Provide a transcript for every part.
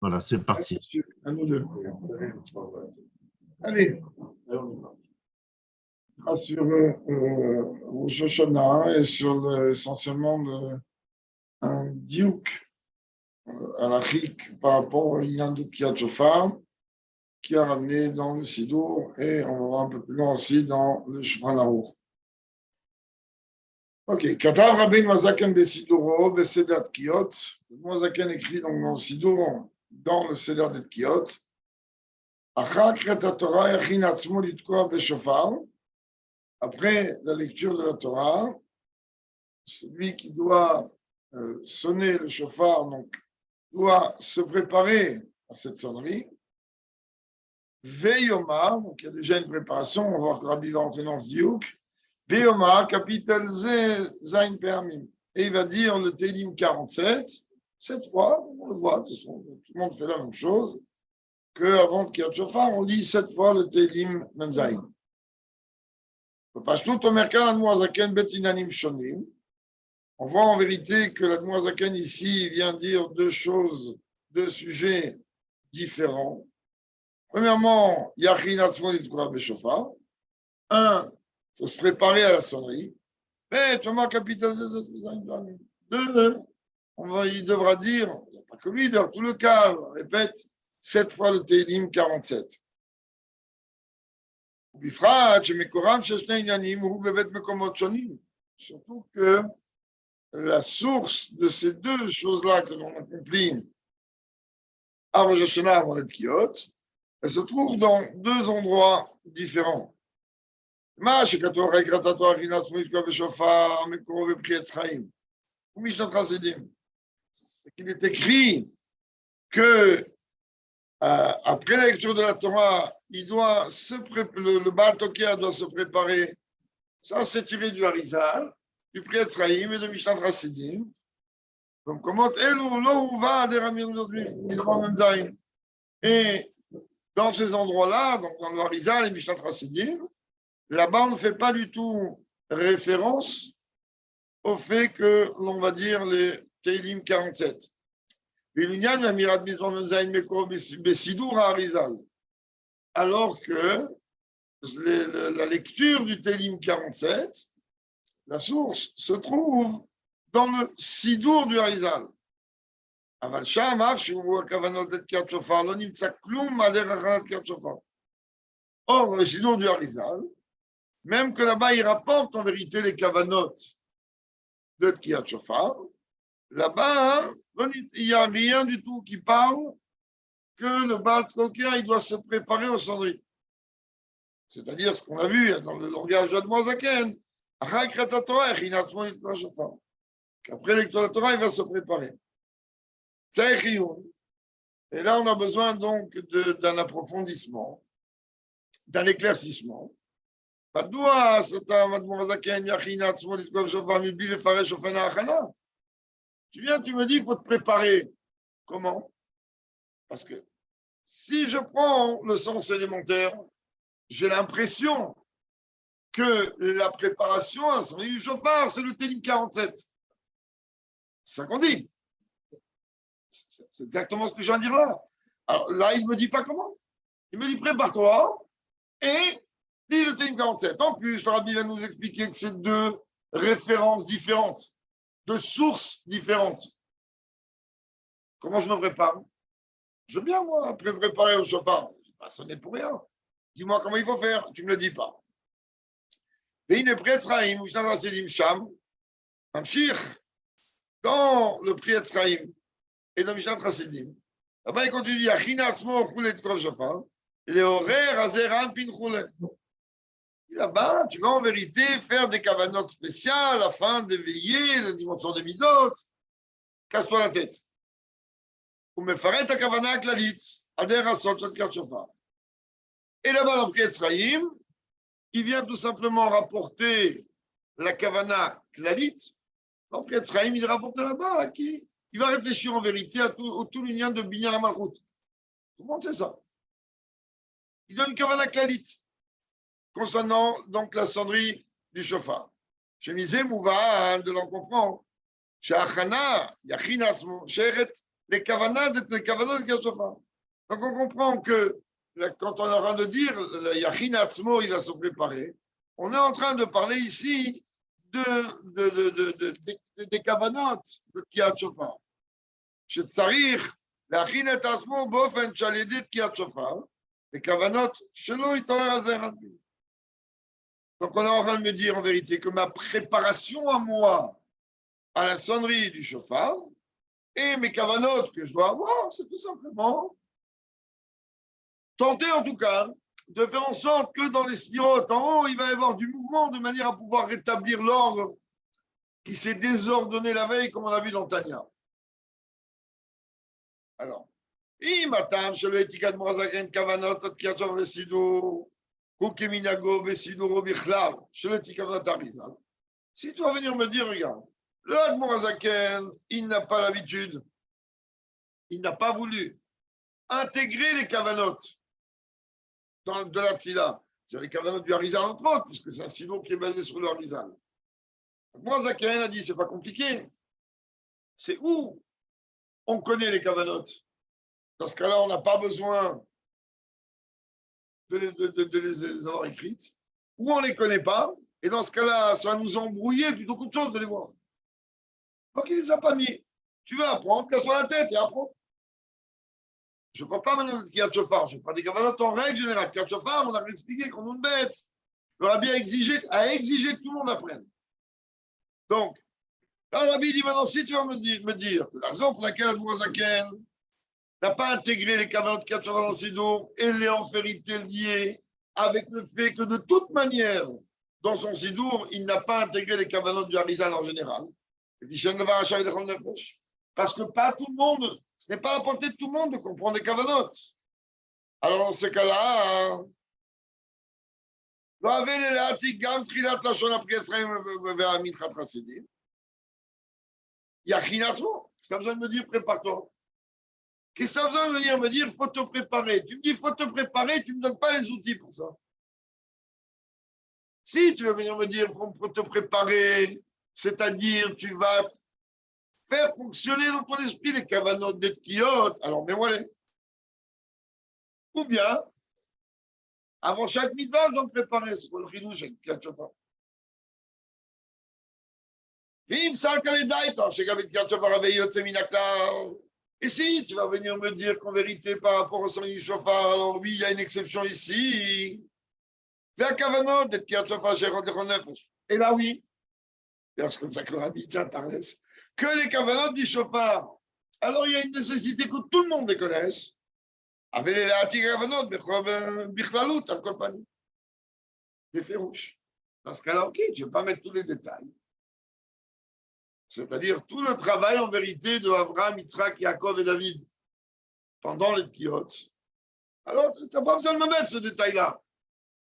Voilà, c'est parti. À nous deux. Allez. Sur Rosh Hashanah et sur essentiellement un diouk halachique par rapport au Inyan de Kriyat Shofar qui a ramené dans le Sidour et on va voir un peu plus loin aussi dans le Shulchan Aruch. Ok, Katav Rabbeinu Hazaken Besiduro Beseder Tkiyot. Le Hazaken écrit donc dans le Sidour, dans le Seder de Tkiyot. Achar Kriyat Torah Yachin Atzmo Litkoa Beshofar. Après la lecture de la Torah, celui qui doit sonner le chauffard, donc, doit se préparer à cette sonnerie. Veyoma, donc il y a déjà une préparation, on va voir que Rabbi va entrer dans ce diouk. Veyoma, capital Zain Permim. Et il va dire le Télim 47, 7 fois, on le voit, tout le monde fait la même chose, qu'avant qu'il y ait le chauffard, on lit 7 fois le Télim Mem Zain. On voit en vérité que l'Admoazaken ici vient dire deux choses, deux sujets différents. Premièrement, Yachin Atzmo Litkoa Beshofar. Un, il faut se préparer à la sonnerie. Mais Thomas capitalisé deux, il devra dire, pas que lui, dans tout le cas, répète 7 fois le Télim 47. Surtout que la source de ces deux choses-là que l'on accomplit à Rosh Hashanah avant les Tkiyot, elle se trouve dans deux endroits différents. C'est qu'il est écrit que après la lecture de la Torah, il doit le Baal Tokia doit se préparer. Ça, c'est tiré du Harizal, du Priet Sraïm et de Mishnat Chassidim. Donc, comment et dans ces endroits-là, donc dans le Harizal et Mishnat Chassidim, là-bas, on ne fait pas du tout référence au fait que l'on va dire les Teilim 47. Alors que la lecture du Teilim 47, la source se trouve dans le Sidour du Harizal. Or, dans le Sidour du Harizal, même que là-bas, il rapporte en vérité les kavanot de Kriyat Shofar, là-bas, il n'y a rien du tout qui parle que le Baal Tokia, il doit se préparer au sonnerie. C'est-à-dire ce qu'on a vu dans le langage de Admoazaken, qu'après lecture de la Torah, il va se préparer. Et là, on a besoin donc d'un approfondissement, d'un éclaircissement. Tu viens, tu me dis, il faut te préparer. Comment? Parce que si je prends le sens élémentaire, j'ai l'impression que la préparation à la sonnerie du chauffard, c'est le Télim 47. C'est ça qu'on dit. C'est exactement ce que je viens de dire là. Alors là, il ne me dit pas comment. Il me dit prépare-toi et lis le Télim 47. En plus, le Rabbi va nous expliquer que c'est deux références différentes, deux sources différentes. Comment je me prépare? Je veux bien, moi, après préparer au chauffard. Bah, ce n'est pour rien. Dis-moi comment il faut faire. Tu ne me le dis pas. Dans le Priet Sraïm et dans Mishnat Chassidim, là-bas, il continue, là-bas, tu vas en vérité faire des kavanotes spéciales afin d'éveiller la dimension des midot. Casse-toi la tête. Et là-bas, dans le Priet Sraïm, il vient tout simplement rapporter la kavana klalit. Dans le Priet Sraïm, il rapporte là-bas qui il va réfléchir en vérité au tout l'union de Binyan la Malchut. Tout le monde sait ça. Il donne une kavana klalit concernant donc la sonnerie du chauffard. Chez Misé Mouva, de l'en comprendre. Chez Achana, Yachin Atzmo, Sheret les kavanot de Kriyat Shofar. Donc on comprend que quand on est en train de dire le Yachin Atzmo, il va se préparer, on est en train de parler ici des kavanot de Kriyat Shofar. שצריך להכין את עצמו באופן שעל ידי תקיעת שופר, וכוונות שלא יתעורר הזרע. Donc on est en train de me dire en vérité que ma préparation à moi, à la sonnerie du chauffard, et mes kavanotes que je dois avoir, c'est tout simplement tenter en tout cas de faire en sorte que dans les spirotes en haut, il va y avoir du mouvement de manière à pouvoir rétablir l'ordre qui s'est désordonné la veille, comme on a vu dans Tania. Alors, אם הטעם שלא יתיקת מורזקן כוונות עד תקיעת שופר וסידור, הוא כמנהגו בסידורו בכלל, שלא יתיקת כוונות אריזל. Si tu vas venir me dire, regarde, le Admor Azaken, il n'a pas l'habitude, il n'a pas voulu intégrer les kavanotes de la tfila. C'est les kavanotes du Harizal entre autres, puisque c'est un sidour qui est basé sur le Harizal. Admor Azaken a dit, c'est pas compliqué. C'est où on connaît les kavanotes. Dans ce cas-là, on n'a pas besoin de les avoir écrites. Ou on ne les connaît pas. Et dans ce cas-là, ça va nous embrouiller plutôt qu'autre chose de les voir. Donc, il ne les a pas mis. Tu veux apprendre, casse-toi la tête et apprends. Je ne parle pas maintenant de Kriyat Shofar. Je parle des kavanotes en règle générale. Kriyat Shofar, on a expliqué qu'on nous bête. Le Rabbi a exigé que tout le monde apprenne. Donc, le Rabbi dit maintenant, si tu vas me dire que la raison pour laquelle Admor Azaken n'a pas intégré les kavanotes de Kriyat Shofar dans le Sidour, elle est en vérité liée avec le fait que de toute manière, dans son Sidour, il n'a pas intégré les kavanotes du Harizal en général. Parce que pas tout le monde, ce n'est pas à la portée de tout le monde de comprendre les kavanotes. Alors dans ce cas-là, Yachinatmo, ça a besoin de me dire prépare-toi. Qu'est-ce que ça a besoin de venir me dire, il faut te préparer. Tu me dis, il faut te préparer, tu ne me donnes pas les outils pour ça. Si tu veux venir me dire, il faut te préparer, c'est-à-dire, tu vas faire fonctionner dans ton esprit les kavanotes des tkiyot, alors mets-moi-les. Ou bien, avant chaque mitzvah, je dois me préparer. C'est quoi le chidouche avec Kriyat Shofar? Vim salka ledaïta, chez Gavit Kriyat Shofar avait yotze minaklar. Et si tu vas venir me dire qu'en vérité, par rapport au son du chauffard, alors oui, il y a une exception ici. Fais un kavanot d'être Kriyat Shofar chez Rodechon Nefesh. Et là, oui. C'est comme ça que le Rabbi tient Tarles. Que les kavanot du chauffard. Alors, il y a une nécessité que tout le monde les connaisse. Avec les kavanot, bichlalut, en compagnie. Des férouches. Dans ce cas-là, ok, je ne vais pas mettre tous les détails. C'est-à-dire tout le travail en vérité de Abraham, Yitzhak, Yaakov et David pendant les tkiyot. Alors, tu n'as pas besoin de me mettre ce détail-là.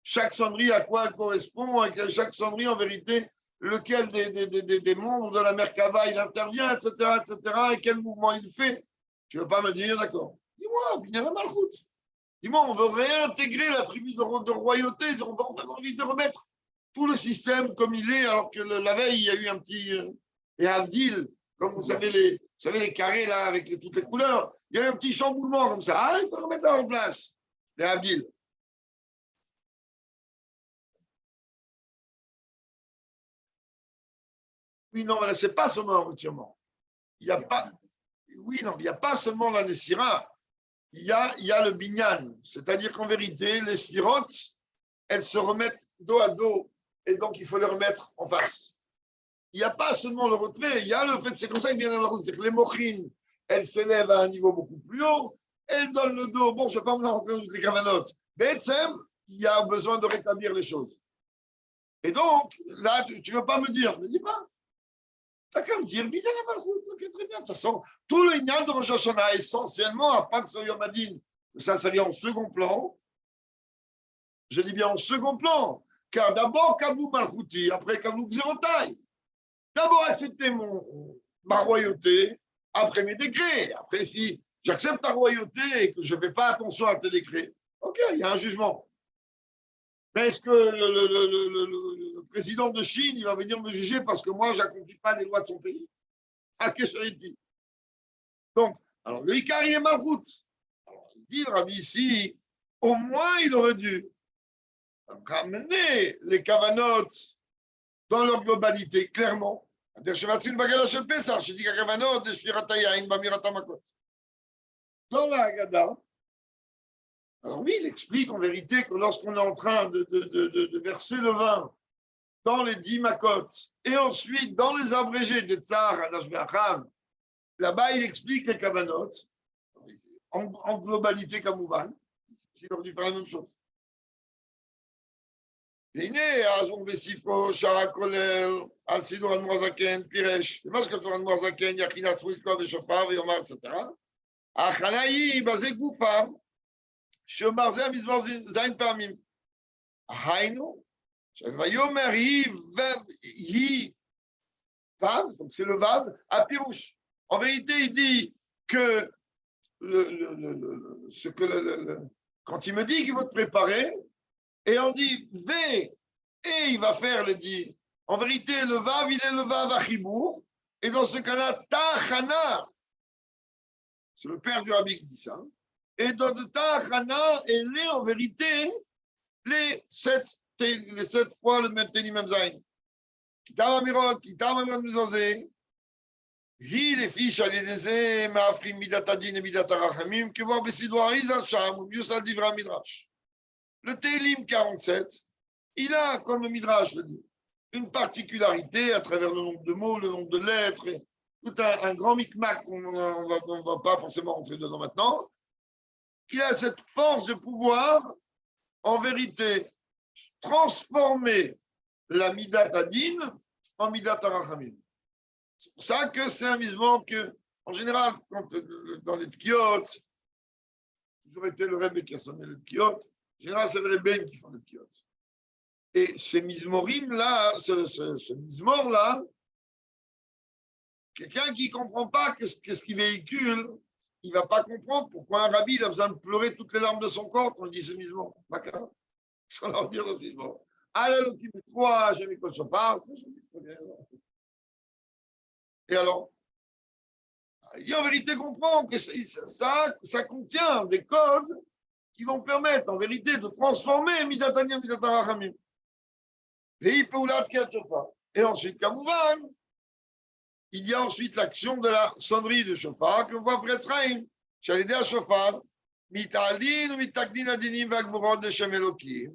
Chaque sonnerie, à quoi elle correspond, avec chaque sonnerie, en vérité, lequel des membres de la Merkava il intervient, etc., et quel mouvement il fait. Tu ne veux pas me dire, d'accord. Dis-moi, il y a la malchoute. Dis-moi, on veut réintégrer la tribu de royauté, on a envie de remettre tout le système comme il est, alors que la veille, il y a eu un petit... Et Avdil, comme vous savez les carrés là avec toutes les couleurs, il y a un petit chamboulement comme ça. Ah, il faut le remettre en place. Les Avdil. Oui, non, là, c'est pas seulement un retirement. Il n'y a pas, oui, non, il n'y a pas seulement la Nessira. Il y a le binyan. C'est-à-dire qu'en vérité, les spirotes, elles se remettent dos à dos. Et donc, il faut les remettre en face. Il n'y a pas seulement le retrait, il y a le fait, c'est comme ça qu'il vient dans le retrait, que les mochines, elles s'élèvent à un niveau beaucoup plus haut, elles donnent le dos, bon, je ne vais pas me rentrer dans toutes les kavanotes, mais il y a besoin de rétablir les choses. Et donc, là, tu ne veux pas me dire, ne dis pas. Tu n'as qu'à me dire, bien, ok, très bien. De toute façon, tout le Inyan de Rosh Hashanah, essentiellement, à part ce Yom Hadin, ça vient en second plan, je dis bien en second plan, car d'abord, Kavnou Malchouti, après Kavnou Xerotai. D'abord accepter ma royauté, après mes décrets. Après, si j'accepte ta royauté et que je ne fais pas attention à tes décrets, ok, il y a un jugement. Mais est-ce que le président de Chine, il va venir me juger parce que moi, je n'accomplis pas les lois de son pays? À quest Donc, Alors, le Icar, il est Malchut. Alors, il dit, le Rabbi ici, au moins, il aurait dû ramener les Kavanot dans leur globalité, clairement. Dans la Haggadah, alors oui, il explique en vérité que lorsqu'on est en train de verser le vin dans les 10 makot et ensuite dans les abrégés de Tsar, Hadash Be'achav, là-bas il explique les kavanot en globalité kamouvan. Il aurait dû faire la même chose. והנה, אז הוא בספרו שער הכולל על סידור אדמו"ר הזקן פירש, ומה שכתוב אדמו"ר הזקן יכין עצמו לתקוע בשופר ויאמר אצטרה, ההכנה היא בזה גופה, שאומר זה המזמור זין פעמים. היינו, ויאמר היא vav, donc c'est le vav, à pirouche. En vérité, il dit que quand il me dit qu'il faut te préparer, et on dit V, et il va faire le dit. En vérité, le vav, il est le vav à chibour, et dans ce cas-là, Tachana, c'est le père du rabbi qui dit ça, et dans le Tachana, elle est en vérité les 7 fois le même Télim Zayin. כיתב אמירות, כיתב אמירות מזוזה, היא לפי שעל ידי זה מאבחין מידת הדין ומידת הרחמים, כבר בסידור האריזל שם, ומיוס על דברי המדרש. Le Télim 47, il a, comme le Midrash le dit, une particularité à travers le nombre de mots, le nombre de lettres, et tout un grand micmac qu'on ne va pas forcément rentrer dedans maintenant, qui a cette force de pouvoir, en vérité, transformer la Midat Adin en Midat Arachamim. C'est pour ça que c'est un misement que, en général, quand, dans les Tkiot, toujours été le Rebbe qui a sonné le Tkiot, en général, c'est le Rebbe qui font le Tkiot. Et ces mismorim-là, ce mismor-là, quelqu'un qui ne comprend pas qu'est-ce qu'il véhicule, il ne va pas comprendre pourquoi un rabbi il a besoin de pleurer toutes les larmes de son corps quand il dit ce mismor. Qu'est-ce qu'on leur dit dans ce mismor? Et alors, il en vérité comprend que ça contient des codes qui vont permettre en vérité de transformer Midatani en Midatarachamim. Et ensuite, Kamouvan, il y a ensuite l'action de la sonnerie de Shofar que voit Pretzraim. J'allais dire à Shofar, Mitalin ou Mitakdin Adinim Vagvorod de Shem Elokim.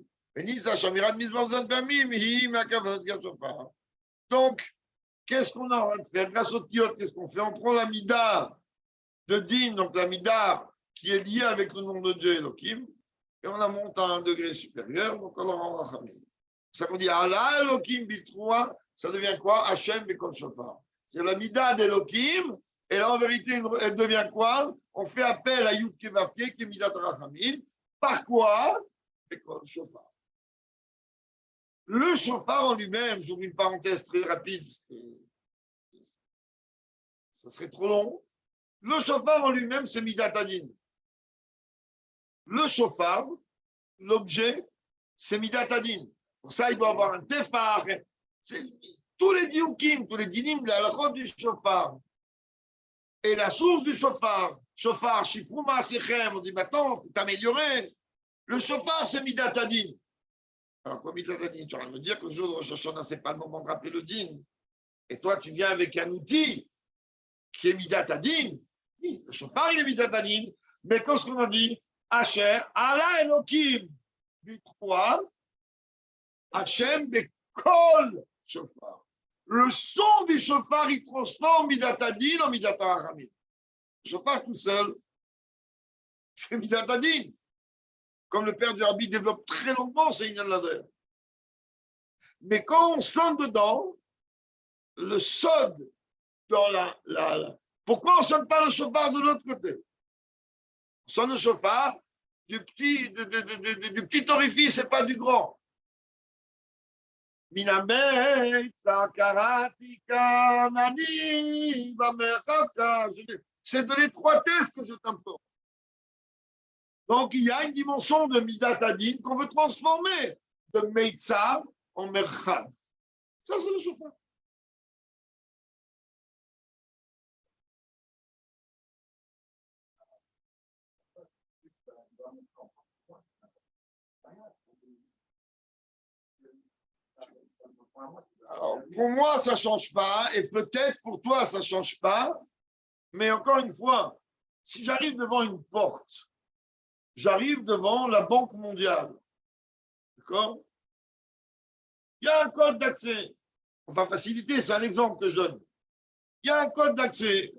Donc, qu'est-ce qu'on a en train de faire? Grâce au tiot, qu'est-ce qu'on fait? On prend la mida de din, donc la mida qui est liée avec le nom de Dieu Elohim, et on la monte à un degré supérieur, donc on en rachamim. Ça qu'on dit Allah Elohim bitroua, ça devient quoi? Hachem bekol shofar. C'est la mida d'Elohim, et là en vérité, elle devient quoi? On fait appel à Yud Kevavke, qui est midat rachamim. Par quoi? Bekol shofar. Le chauffard en lui-même, j'ouvre une parenthèse très rapide, parce que ça serait trop long. Le chauffard en lui-même, c'est Midat Adin. Le chauffard, l'objet, c'est Midat Adin. Pour ça, il doit avoir un tefar. Tous les dioukim, tous les dinim, la halachot du chauffard. Et la source du chauffard, Shifruma Sechem, on dit maintenant, il faut t'améliorer. Le chauffard, c'est Midat Adin. Alors, comme il t'a dit, tu vas me dire que le jour de Rosh Hashanah, ce n'est pas le moment de rappeler le din. Et toi, tu viens avec un outil qui est Midat Adin. Oui, le chauffard, il est Midat Adin. Mais comme ce qu'on a dit, Asher, Allah Elohim, du 3, Hachem, Bekol, chauffard. Le son du chauffard, il transforme Midat Adin en Midat Arachamim. Le chauffard tout seul, c'est Midat Adin. Comme le père du rabbi développe très longuement, c'est Inyan Lader. Mais quand on sonne dedans, le sod dans Pourquoi on ne sonne pas le chauffard de l'autre côté? On sonne le chauffard du petit orifice et pas du grand. C'est de l'étroitesse que je t'implore. Donc, il y a une dimension de Midat Adin qu'on veut transformer de Meitzav en Merchav. Ça, c'est le chauffard. Alors, pour moi, ça ne change pas, et peut-être pour toi, ça ne change pas, mais encore une fois, si j'arrive devant une porte, j'arrive devant la Banque mondiale, d'accord? Il y a un code d'accès. On va faciliter, c'est un exemple que je donne. Il y a un code d'accès.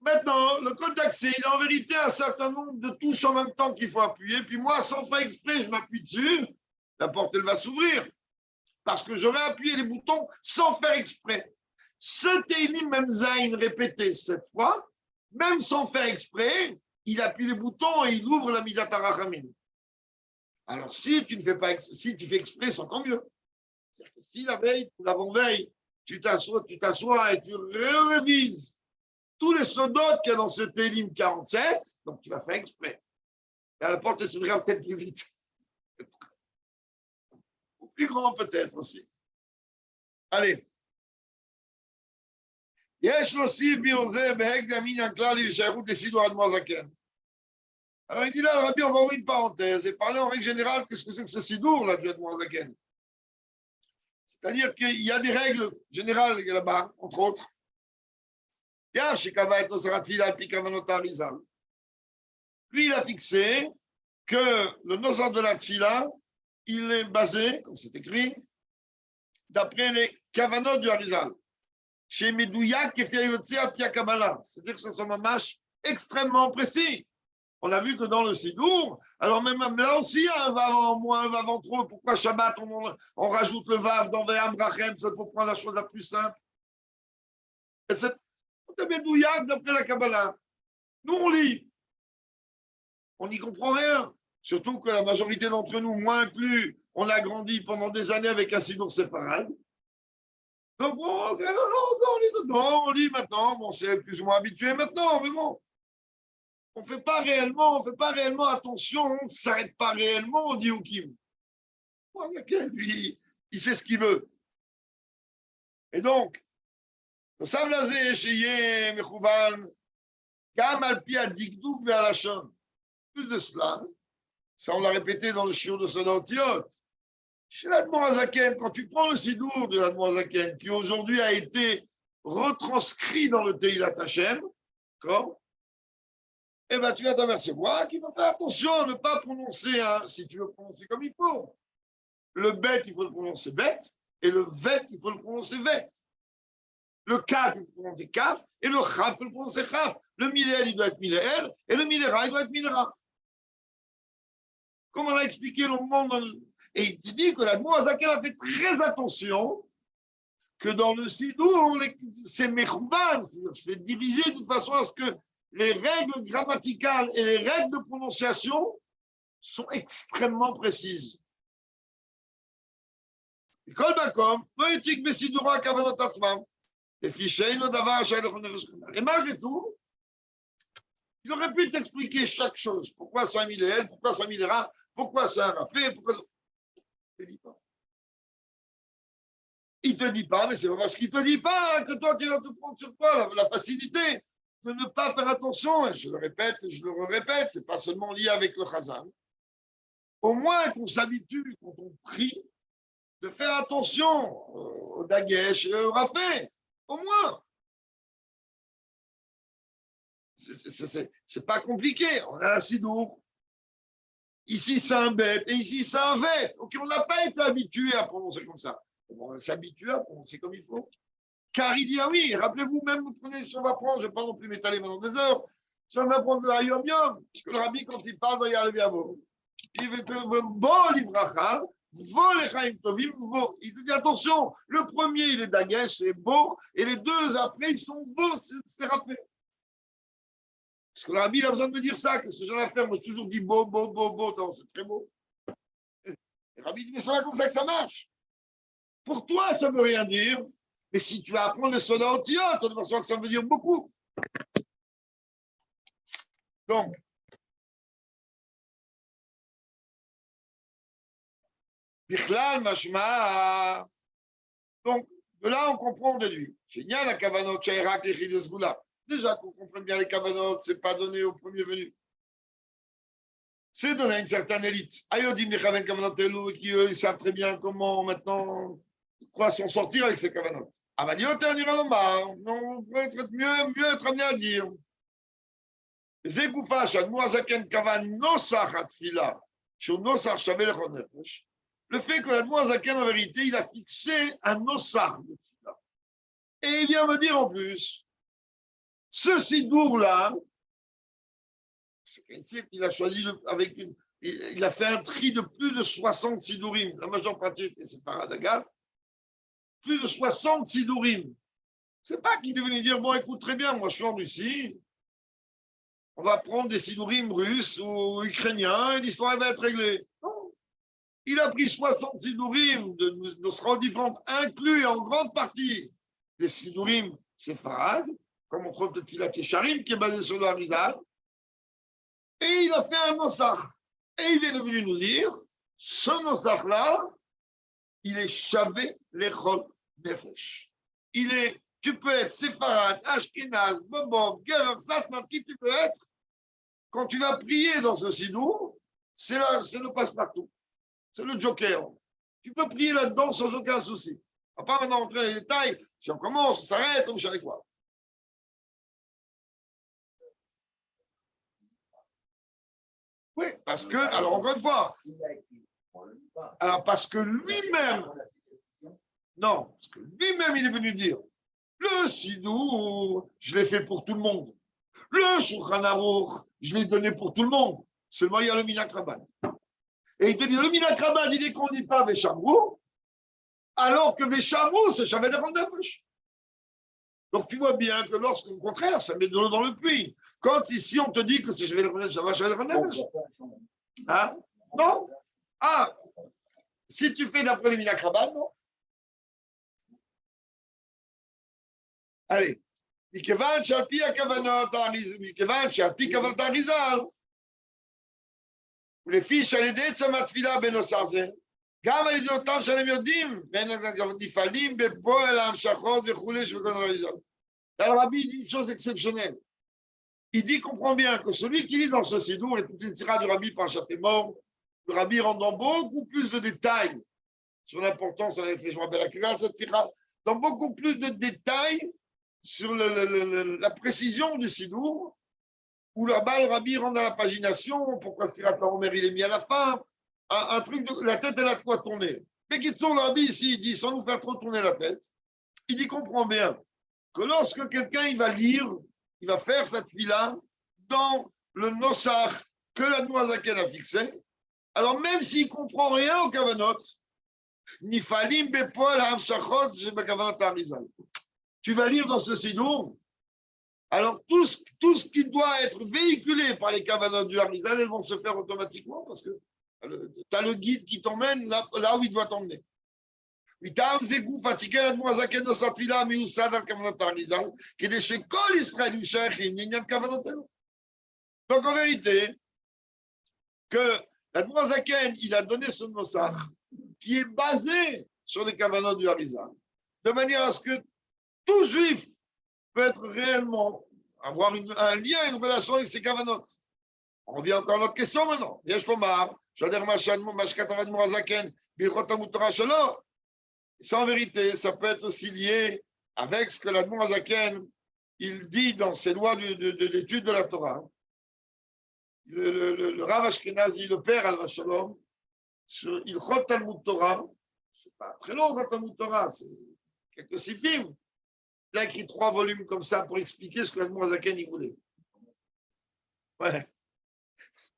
Maintenant, le code d'accès, il a en vérité un certain nombre de touches en même temps qu'il faut appuyer. Puis moi, sans faire exprès, je m'appuie dessus. La porte, elle va s'ouvrir. Parce que j'aurais appuyé les boutons sans faire exprès. Ce Teilim Memzaïn répété 7 fois, même sans faire exprès, il appuie les boutons et il ouvre la Midat HaRachamim. Alors, si tu ne fais pas, si tu fais exprès, c'est encore mieux. C'est-à-dire que si la veille, l'avant-veille, tu t'assois et tu révises tous les sodotes qu'il y a dans ce Télim 47, donc tu vas faire exprès. Et à la porte, elle s'ouvrira peut-être plus vite. Ou plus grand peut-être aussi. Allez. יש להוסיף ביוזר בהקדם עניין כללי ושייכות לסידור האדמו"ר הזקן. Alors il dit là, le Rabbi, on va ouvrir une parenthèse et parler en règle générale, qu'est-ce que c'est que ce sidour là, du Admour Zaken. C'est-à-dire qu'il y a des règles générales là-bas, entre autres. Il y a chez Kava et Nosarat Fila, puis Kavanota Arizal. Lui, il a fixé que le Nosar de la Fila, il est basé, comme c'est écrit, d'après les Kavanot du Arizal. Chez Medouyak et Fiayotse à Pia Kabbalah. C'est-à-dire que ce sont mamash extrêmement précis. On a vu que dans le Sidour, alors même là aussi, il y a un vav en moins, un vav en trop. Pourquoi Shabbat, on rajoute le vav dans Ve'am Rachem, c'est pour prendre la chose la plus simple. Et c'est Medouyak d'après la Kabbalah. Nous, on lit. On n'y comprend rien. Surtout que la majorité d'entre nous, moi inclus, on a grandi pendant des années avec un Sidour séparé. Donc, bon, okay, non, on lit maintenant. Bon, c'est plus ou moins habitué maintenant, mais bon. On ne fait pas réellement attention, on ne s'arrête pas réellement au dioukim. Lui, il sait ce qu'il veut. Et donc, le savlazé chez Mechouvan, Gam al-Pi ad-Dikdouk ve'alashon. Plus de cela, ça on l'a répété dans le shiur de Sodaotiot. Chez l'Admour Hazaken, quand tu prends le sidour de l'Admour Hazaken, qui aujourd'hui a été retranscrit dans le Teilat Hashem, d'accord? Eh bien, tu vas t'apercevoir qu'il faut faire attention à ne pas prononcer, hein, si tu veux prononcer comme il faut. Le bête, il faut le prononcer bête, et le vet, il faut le prononcer vet. Le kaf, il faut le prononcer kaf, et le chaf, il faut le prononcer chaf. Le miléel, il doit être miléel, et le miléra, il doit être miléra. Comme on a expliqué longuement Et il te dit que la Moazakel a fait très attention que dans le Sidour, c'est mechouban, c'est divisé de façon à ce que les règles grammaticales et les règles de prononciation sont extrêmement précises. Et malgré tout, il aurait pu t'expliquer chaque chose. Pourquoi c'est un miléel, pourquoi c'est un miléra, pourquoi c'est un rafé, pourquoi... Il ne te dit pas. Il ne te dit pas, mais c'est pas parce qu'il ne te dit pas que toi, tu vas te prendre sur toi la facilité de ne pas faire attention. Et je le répète et je le répète, ce n'est pas seulement lié avec le chazan. Au moins qu'on s'habitue, quand on prie, de faire attention au dagesh et au rafé. Au moins. C'est pas compliqué. On a un sidour. Ici, c'est un bête et ici, c'est un vet. Ok, on n'a pas été habitué à prononcer comme ça. On va s'habituer à prononcer comme il faut. Car il dit, ah oui, rappelez-vous, même vous prenez, si on va prendre, je ne vais pas non plus m'étaler pendant des heures, si on va prendre le Hayom Yom, que le rabbi, quand il parle, va y arriver à vous. Il veut que bon livracha, vol lechaim tovim, vo. Il te dit, attention, le premier, il est dagesh, c'est beau, et les deux après, ils sont beaux, c'est rafé. Parce que le rabbi, il a besoin de me dire ça, qu'est-ce que j'en ai à faire? Moi, j'ai toujours dit beau, c'est très beau. Et le rabbi dit, mais c'est pas comme ça que ça marche. Pour toi, ça ne veut rien dire. Mais si tu apprends le soda au tiot, tu vas voir que ça veut dire beaucoup. Donc, Bichlal, Mashma. Donc, de là, on comprend de lui. Génial, la Kavanot, Chairak, les Chides Goula. Déjà qu'on comprenne bien les cavanotes, ce n'est pas donné au premier venu. C'est donné à une certaine élite. Ayodim les Kavan Kavanot qui eux, ils savent très bien comment maintenant quoi s'en sortir avec ces cavanotes. Avaliot et Aniralomar, non, on peut être mieux être amené à dire. Zegoufa, Shadmoazaken Kavan Nosach Atfila, sur Nosach Shabel Ronefesh. Le fait que l'Admoazaken, en vérité, il a fixé un Nosach de Tfila. Et il vient me dire en plus, ce sidour-là, il a choisi avec il a fait un tri de plus de 60 sidourim. La majeure partie était séparée d'Agar. Plus de 60 sidourim. C'est pas qu'il est venu dire, bon, écoute, très bien, moi je suis en Russie, on va prendre des sidourim russes ou ukrainiens et l'histoire va être réglée. Non. Il a pris 60 sidourim de sera différentes, inclus en grande partie des sidourim séfarades, comme on trouve le Tilat Yesharim, qui est basé sur le Harizal. Et il a fait un nosach. Et il est devenu nous dire, ce nosach-là, il est chavé l'echol nefesh. Tu peux être séfarade, ashkenaz, bobov, guerre, satman, qui tu peux être. Quand tu vas prier dans ce sidour, c'est le passe-partout. C'est le joker. Tu peux prier là-dedans sans aucun souci. On va pas maintenant entrer dans les détails. Si on commence, on s'arrête, on ne sait quoi. Oui, parce que, alors encore une fois, alors parce que lui-même, non, parce que lui-même, il est venu dire, le Sidour, je l'ai fait pour tout le monde. Le Shulchan Aruch, je l'ai donné pour tout le monde. Seulement, il y a le Minak Rabban. Et il te dit, le Minak Rabban, il dit qu'on ne dit pas Veshamrou, alors que Veshamrou, c'est Shavet Nefesh. Donc, tu vois bien que lorsqu'au contraire, ça met de l'eau dans le puits. Quand ici, on te dit que c'est Shavet Nefesh, ça va Shavet Nefesh. Hein? Non? Ah, si tu fais d'après les Minak Rabban, non? Allez. מכיוון שעל פי הכוונות האריזל, מכיוון שעל פי כוונות האריזל, ולפי שעל ידי צמא תפילה בנוסף זה, גם על ידי אותם שהם יודעים, נפעלים בפועל ההמשכות וכולי של כל האריזל. Alors, Rabbi dit une chose exceptionnelle. Il dit, comprend bien que celui qui lit dans ce sidour, et toute l'Isra du Rabbi Parashat Emor, le Rabbi rentre dans beaucoup plus de détails sur l'importance de la réflexion à la cette sira, dans beaucoup plus de détails sur la précision du sidour, où là-bas, le Rabbi rentre dans la pagination, pourquoi Sirat Omer il est mis à la fin, un truc de la tête, elle a de quoi tourner. Mais qui tourne, le Rabbi ici, il dit, sans nous faire trop tourner la tête, il dit, comprend bien que lorsque quelqu'un il va lire, il va faire cette fila dans le Nosach que la Noazaken a fixé, alors même s'il ne comprend rien au Kavanot, Nifalim Bepoal Hamshachot Kavanot Harizal. Tu vas lire dans ce sidour, alors tout ce qui doit être véhiculé par les Kavanot du Harizal, elles vont se faire automatiquement parce que tu as le guide qui t'emmène là où il doit t'emmener. Donc en vérité, que la Noazaken, il a donné ce nosach qui est basé sur les Kavanot du Harizal, de manière à ce que tout juif peut être réellement, avoir un lien, une relation avec ses Kavanot. On revient encore à notre question maintenant. Ça, en vérité, ça peut être aussi lié avec ce que l'Admor Hazaken, il dit dans ses lois de l'étude de la Torah. Le Rav Ashkenazi, le père Al-Vashalom, sur Ilchot Talmud Torah, c'est pas très long, Talmud Torah, c'est quelques sipim. Il a écrit 3 volumes comme ça pour expliquer ce que l'Admor Hazaken il voulait. Ouais.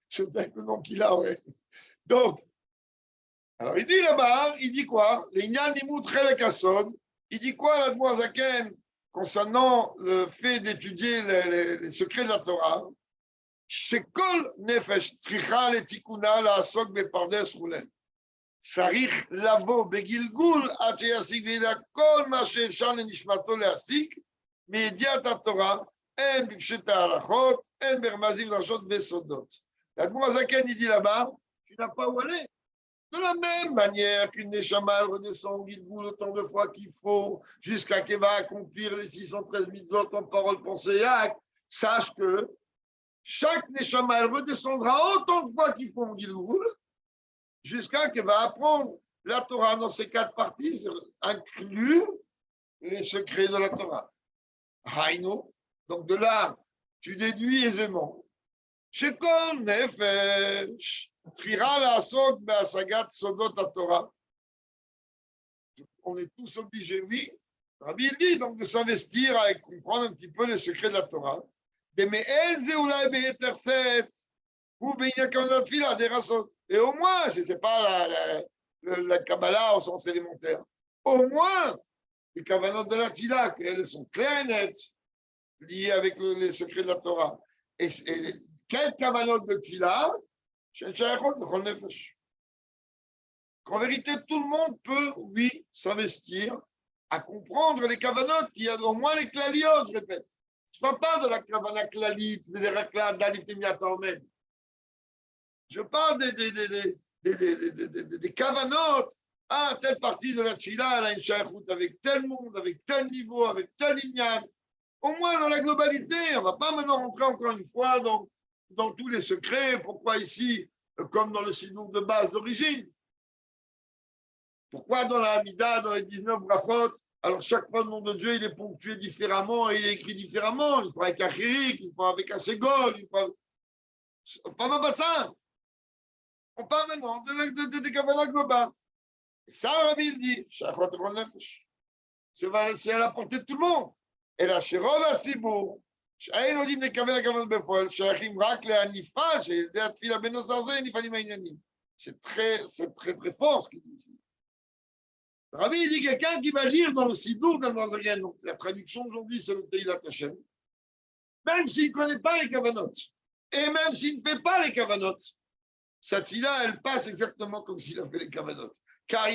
Je sais pas le nom qu'il a, ouais. Donc, alors il dit là-bas, il dit quoi? L'Inyan Nimut Chelek Asod, il dit quoi l'Admor Hazaken concernant le fait d'étudier les secrets de la Torah? Shekol Nefesh Tzricha Letikuna Laasok Bepardes Rulen. צריך לבוא בגלגול עד שישיג וידע כל מה שאפשר לנשמתו להשיג מידיעת התורה, הן בפשט ההלכות, הן ברמזים דרשות וסודות. l'Admor Hazaken, il dit là-bas, tu n'as pas où aller. De la même manière qu'une Neshama elle redescend au Gilgoul autant de fois qu'il faut, jusqu'à qu'elle va accomplir les 613 mitzvot en parole, pensée et acte, sache que chaque Neshama elle redescendra autant de fois qu'il faut au Gilgoul, jusqu'à qu'elle va apprendre la Torah dans ses 4 parties, inclus les secrets de la Torah. Haïno, donc de là, tu déduis aisément. Shekol nefesh, tzrira la'asok be'asagat sodot haTorah. On est tous obligés, oui. Rabbi il dit donc de s'investir à comprendre un petit peu les secrets de la Torah. De me'eze oulai be'eter set, ou be'inyan kavanot fila des rasot. Et au moins, si ce n'est pas la Kabbalah au sens élémentaire, au moins, les kavanot de la Tila, qu'elles sont claires et nettes, liées avec les secrets de la Torah. Et quel kavanot de Tila? Qu'en vérité, tout le monde peut, oui, s'investir à comprendre les kavanot, qu'il y a au moins les klaliot, je répète. Je ne parle pas de la kavana klalit, des raklat, d'alifimiatomen. Je parle des kavanot. Ah, telle partie de la Tchila, elle a une shaykhout avec tel monde, avec tel niveau, avec tel lignan. Au moins dans la globalité, on ne va pas maintenant rentrer encore une fois dans tous les secrets. Pourquoi ici, comme dans le sidour de base d'origine? Pourquoi dans la Hamida, dans les 19 brachot, alors chaque fois le nom de Dieu, il est ponctué différemment et il est écrit différemment. Il faut avec un chirik, il faut avec un ségol, il faut... Pas ma bâtard. On parle maintenant des Kabbalah globales. Et ça, le Rabbi, il dit, c'est à la portée de tout le monde. Et là, chez Rov Asibour, שאין יודעים לקבל הכוון בפועל, שייכים רק להניפה של ידי התפילה בנוסח זה, נפעלים העניינים. C'est très fort ce qu'il dit ici. Rabbi, il dit quelqu'un qui va lire dans le Sidour d'Al-Mazarian, donc la traduction aujourd'hui, c'est le Teilat Hashem, même s'il ne connaît pas les kavanot, et même s'il ne fait pas les kavanot, cette fille-là, elle passe exactement comme s'il a fait les kavanot. Car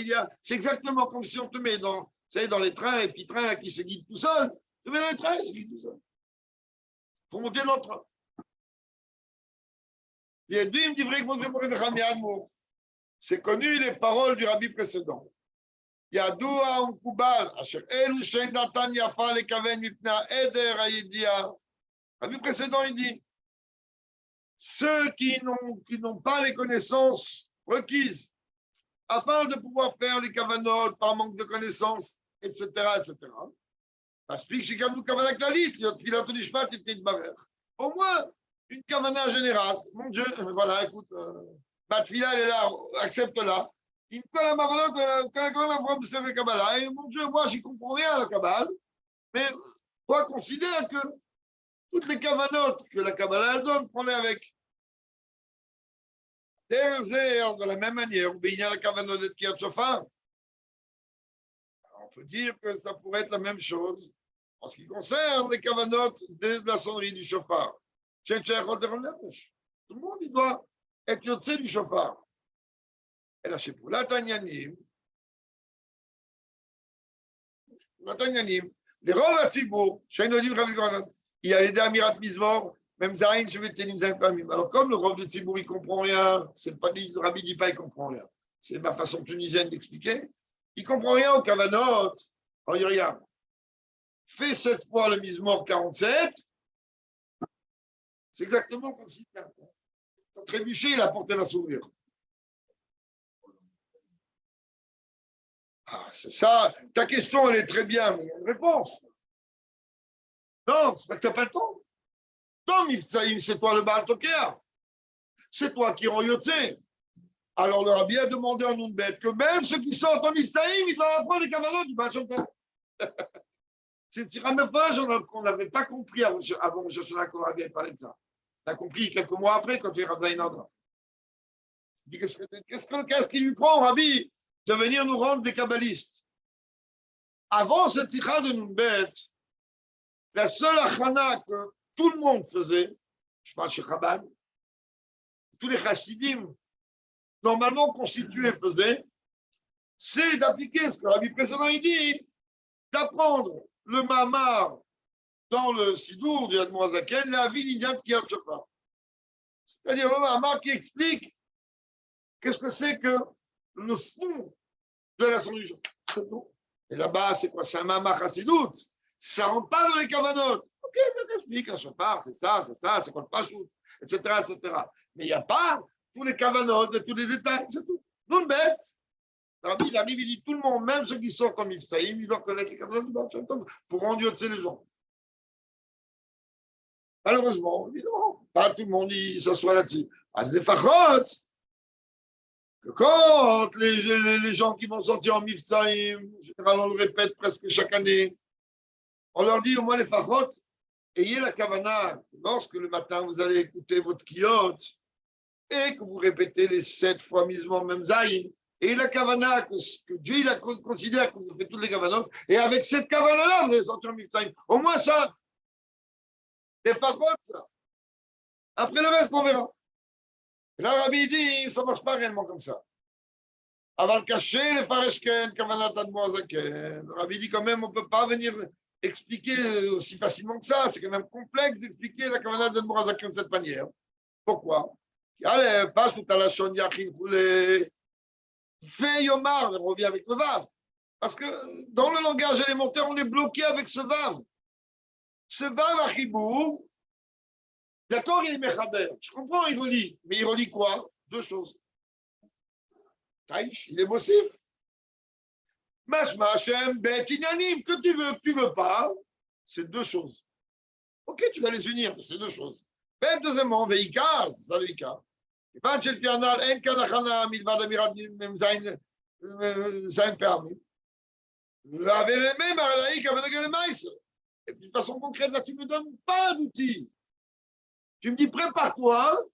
c'est exactement comme si on te met dans, vous savez, dans les trains, les petits trains là, qui se guident tout seuls, tu mets dans les trains, ils se guident tout seuls. Il faut monter dans le train. C'est connu les paroles du rabbi précédent. Yadoua Unkubal, Asher Elu Shein Natan Yafa Lekaven Mipna Eder Ayedia. Rabbi précédent, il dit ceux qui n'ont pas les connaissances requises afin de pouvoir faire les kavanot par manque de connaissances, etc., etc. Au moins, une kavana générale. Mon Dieu, voilà, écoute, Batfila, elle est là, accepte-la. Et mon Dieu, moi, j'y comprends rien à la Kabbale, mais toi, considère que toutes les kavanotes que la Kabbalah elle donne, prends-les avec. De la même manière, il y a la kavanot de Tkiat Shofar. On peut dire que ça pourrait être la même chose en ce qui concerne les kavanotes de la sonnerie du Shofar. Tout le monde, il doit être yotzé du Shofar. Et là, c'est pour la Tanyanim, les Rov HaTzibour, il y a les deux Amirat Mizmor, même Zayin, je vais te dire, alors comme le Rov de Tzibour, il ne comprend rien, c'est pas le Rabbi ne dit pas il ne comprend rien, c'est ma façon tunisienne d'expliquer, il ne comprend rien au Kavanot. Alors, il regarde, fais 7 fois le Mizmor 47, c'est exactement comme si ton trébuché, il a porté la sourire. Ah, c'est ça. Ta question, elle est très bien, mais il y a une réponse. Non, c'est pas que tu n'as pas le temps. Non, c'est toi le Baal Tokea. C'est toi qui rends Yotzé. Alors, le Rabbi a demandé en Nounbet que même ceux qui sortent en Miftaïm, ils doivent apprendre les kavanot du Baal Tokea. C'est une tiramefage qu'on n'avait pas compris avant Rosh Hashanah, qu'on avait parlé de ça. On a compris quelques mois après, quand tu es Razaïn Adra. Qu'est-ce qui lui prend, Rabbi, de venir nous rendre des kabbalistes? Avant cette tira de Nounbet, la seule achana que tout le monde faisait, je parle chez Chabad, tous les chassidim, normalement constitués faisaient, c'est d'appliquer ce que Rabbi précédent il dit, d'apprendre le Mahamar dans le Sidour du Admor Zaken, la vie d'Inyan Tkiat Shofar. C'est-à-dire le Mahamar qui explique qu'est-ce que c'est que le fond de la du jour. Et là-bas, c'est quoi? C'est un mamach chassidout. Ça ne rentre pas dans les kavanotes. Ok, ça t'explique, un chauffard, c'est ça, c'est quoi le pachout, etc., etc. Mais il n'y a pas tous les kavanotes, tous les détails, c'est tout. Nous, le bête, il arrive, il dit tout le monde, même ceux qui sortent en Mifsaïm, ils doivent connaître les kavanotes du Baal Shem Tov pour rendre les gens. Malheureusement, évidemment, pas tout le monde s'assoit là-dessus. Ah, c'est des fachot. Que quand les gens qui vont sortir en Mifsaïm, en général, on le répète presque chaque année, on leur dit au moins les fachot, ayez la kavana, lorsque le matin vous allez écouter votre kiyot et que vous répétez les 7 fois misement même zayin, et la kavana, que Dieu il considère que vous avez toutes les kavanot, et avec cette kavana-là, vous allez sortir en Mifsaïm. Au moins ça, les fachot, ça. Après le reste, on verra. Et là, Rabbi dit, ça ne marche pas réellement comme ça. Avant le cacher, les fareshken, kavanat admoazaken. Le Rabbi dit quand même, on ne peut pas venir expliquer aussi facilement que ça. C'est quand même complexe d'expliquer la kavanat admoazaken de cette manière. Pourquoi? Allez, passe tout à la shon yachin koulé. Fait yomar, on revient avec le vav. Parce que dans le langage élémentaire, on est bloqué avec ce vav. Ce vav à chibou, d'accord, il est mechaber. Je comprends, il relie. Mais il relie quoi? 2 choses. Taïch, il est bossif. Mashma Hashem, bet inyanim, que tu veux pas, c'est 2 choses. Ok, tu vas les unir, mais c'est 2 choses. Ben, deuxièmement, veikar, c'est ça le veikar. Et puis, de façon concrète, là, tu ne me donnes pas d'outils. Tu me dis, prépare-toi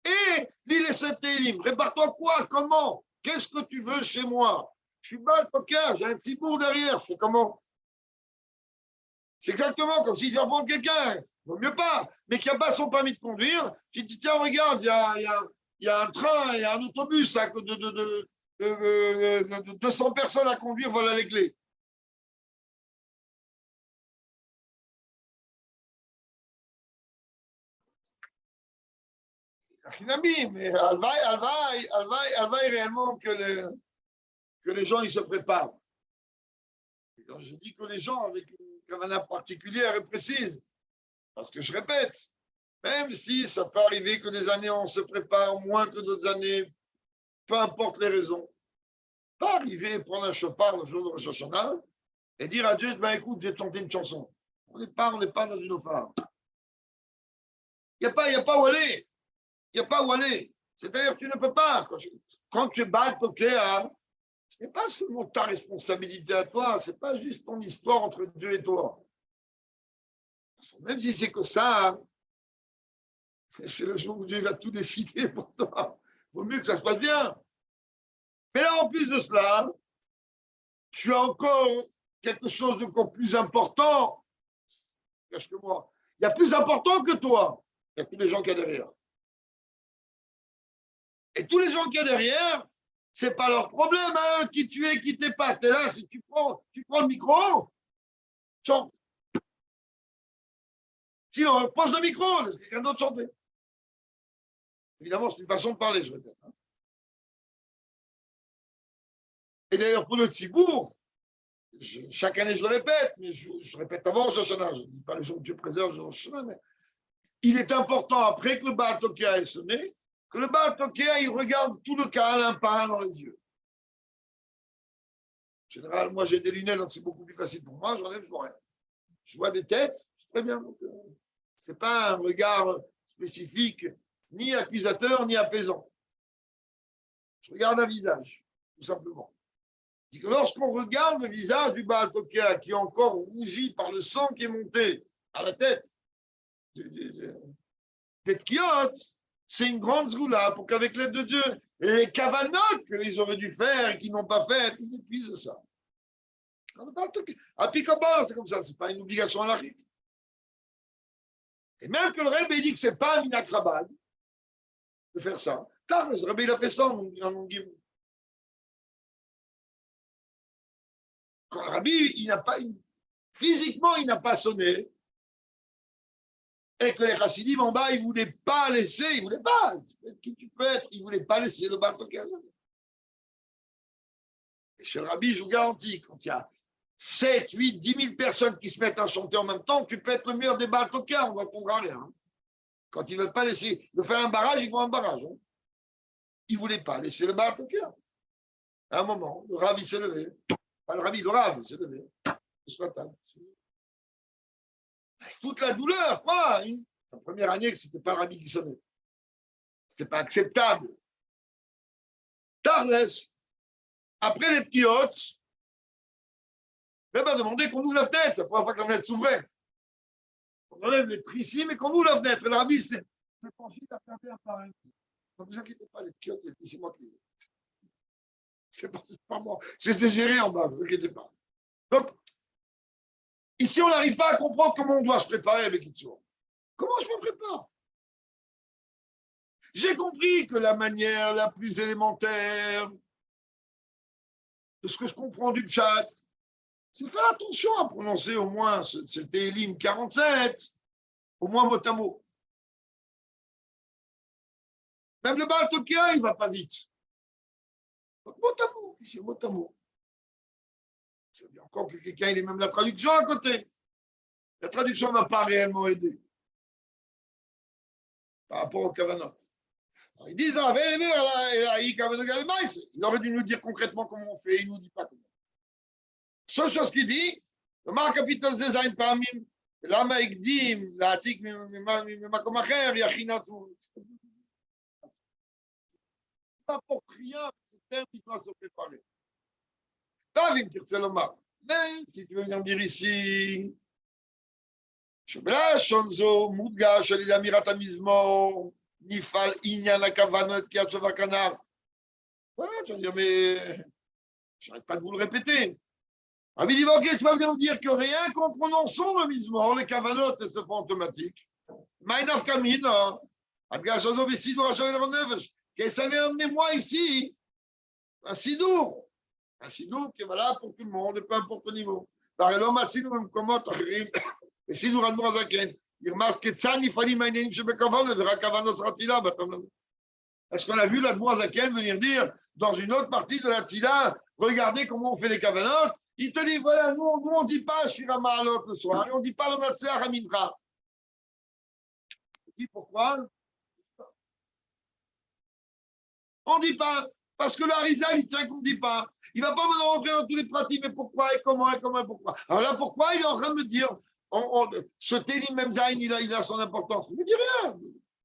et lis les 7 télim. Prépare-toi quoi? Comment? Qu'est-ce que tu veux chez moi? Je suis mal poker, j'ai un petit bourg derrière. C'est comment? C'est exactement comme si tu vas prendre quelqu'un. Vaut mieux pas. Mais qui n'a pas son permis de conduire. Tu te dis, tiens, regarde, il y a un train, il y a un autobus de 200 personnes à conduire, voilà les clés. Mais alvaï réellement que les gens ils se préparent. Et quand je dis que les gens avec une kavana particulière et précise, parce que je répète, même si ça peut arriver que des années on se prépare moins que d'autres années, peu importe les raisons, pas arriver prendre un chauffard le jour de Rosh Hashanah et dire à Dieu, ben écoute, je vais te chanter une chanson. On n'est pas dans une offrande. Il n'y a pas où aller. Il n'y a pas où aller. C'est-à-dire que tu ne peux pas. Quand tu es bal tokéa, ce n'est pas seulement ta responsabilité à toi, ce n'est pas juste ton histoire entre Dieu et toi. Même si c'est que ça, c'est le jour où Dieu va tout décider pour toi. Il vaut mieux que ça se passe bien. Mais là, en plus de cela, tu as encore quelque chose d'encore plus important. Cache que moi. Il y a plus important que toi. Il y a tous les gens qu'il y a derrière. Et tous les gens qu'il y a derrière, ce n'est pas leur problème, hein, qui tu es, qui t'es pas. Tu es là, si tu prends le micro, chante. Sinon, pose le micro, laisse quelqu'un d'autre chanter. Évidemment, c'est une façon de parler, je répète. Hein. Et d'ailleurs, pour le Tzibourg, chaque année, je le répète, mais je répète avant Rosh Hashanah, je ne dis pas le jour où Dieu préserve Rosh Hashanah, mais il est important, après que le Baal Tokia ait sonné, que le Baal Tokia, il regarde tout le cas un par un dans les yeux. En général, moi, j'ai des lunettes, donc c'est beaucoup plus facile pour moi, j'enlève, je vois rien. Je vois des têtes, c'est très bien. Ce n'est pas un regard spécifique, ni accusateur, ni apaisant. Je regarde un visage, tout simplement. Je dis que lorsqu'on regarde le visage du Baal Tokia, qui est encore rougi par le sang qui est monté à la tête des Tkiyot, c'est une grande zgoula pour qu'avec l'aide de Dieu, les kavanot qu'ils auraient dû faire et qu'ils n'ont pas fait, ils épuisent ça. À Picabal, c'est comme ça, ce n'est pas une obligation à la rite. Et même que le Rebbe dit que ce n'est pas un minakrabad de faire ça. Car le Rebbe il a fait ça en Gimel. Quand le Rabbi, il n'a pas, physiquement, il n'a pas sonné, et que les chassidim en bas, ils ne voulaient pas laisser, ils ne voulaient pas, qui tu peux être, ils ne voulaient pas laisser le Baal Tokia sonner. Et chez le rabbi, je vous garantis, quand il y a 7, 8, 10 000 personnes qui se mettent à chanter en même temps, tu peux être le meilleur des baltokas, on n'entendra rien. Hein. Quand ils ne veulent pas laisser de faire un barrage, ils font un barrage. Hein. Ils ne voulaient pas laisser le baltoka. À un moment, le rav, il s'est levé. Pas le rabbi, le rav, il s'est levé. Ce matin. Toute la douleur, quoi. La première année, ce n'était pas le rabbi qui sonnait. Ce n'était pas acceptable. Tarles, après les piotes, il m'a demandé qu'on ouvre la fenêtre. C'est la première fois que la fenêtre s'ouvrait. On enlève les trissim et qu'on ouvre la fenêtre. Et le rabbi s'est penché à regarder un par un. Ne vous inquiétez pas, les piotes, c'est moi qui. C'est pas moi. Je les ai gérés en bas, ne vous inquiétez pas. Donc, ici, on n'arrive pas à comprendre comment on doit se préparer avec Itzur. Comment je me prépare? J'ai compris que la manière la plus élémentaire de ce que je comprends du chat, c'est faire attention à prononcer au moins ce Télim 47, au moins mot à mot. Même le Baal Tokia, il ne va pas vite. Donc, mot à mot, ici, mot à mot. C'est bien encore que quelqu'un ait même la traduction à côté. La traduction ne va pas réellement aider par rapport au Kavanot. Ils disent, il aurait dû nous dire concrètement comment on fait, il ne nous dit pas comment. Seule chose qu'il dit, le marque capital Zezain Pamim, lama Ekdim, la Atik, Makom Acher, Yachin Atzmo. Pas pour rien, ce terme qui doit se préparer. Tavim, Tirtse Lomar. Mais si tu veux venir me dire ici, שבלה לשון זו מודגש על ידי אמירת המזמור, נפעל עניין הכוונות כי עד סוף הכנ"ר. Voilà, tu vas dire, mais je n'arrête pas de vous le répéter. Rabbi dit, ok, tu vas venir me dire que rien qu'en prononçant le mizmor, les kavanotes ne se font automatiques. Maïnaf Kamin, Adgash Azov et Sidour Hachel Ronefesh. Qu'est-ce que ça vient emmener moi ici? Un Sidour. Un Sidour qui est valable pour tout le monde, et peu importe le niveau. Par l'homme, Sidour, même comment, Tachirim, et Sidour Admor Azaken. Est-ce qu'on a vu l'Admor Azaken venir dire dans une autre partie de la Tila, regardez comment on fait les kavanotes? Il te dit, voilà, nous on ne dit pas Shira Ma'alot le soir, et on ne dit pas le Matseach Aminra. Il dit pourquoi? On ne dit pas, parce que le Harizal, il tient qu'on ne dit pas. Il ne va pas me rentrer dans tous les pratiques, mais pourquoi, et comment, et pourquoi. Alors là, pourquoi il est en train de me dire, ce Télim Memzaïn, il a son importance. Je ne me dis rien.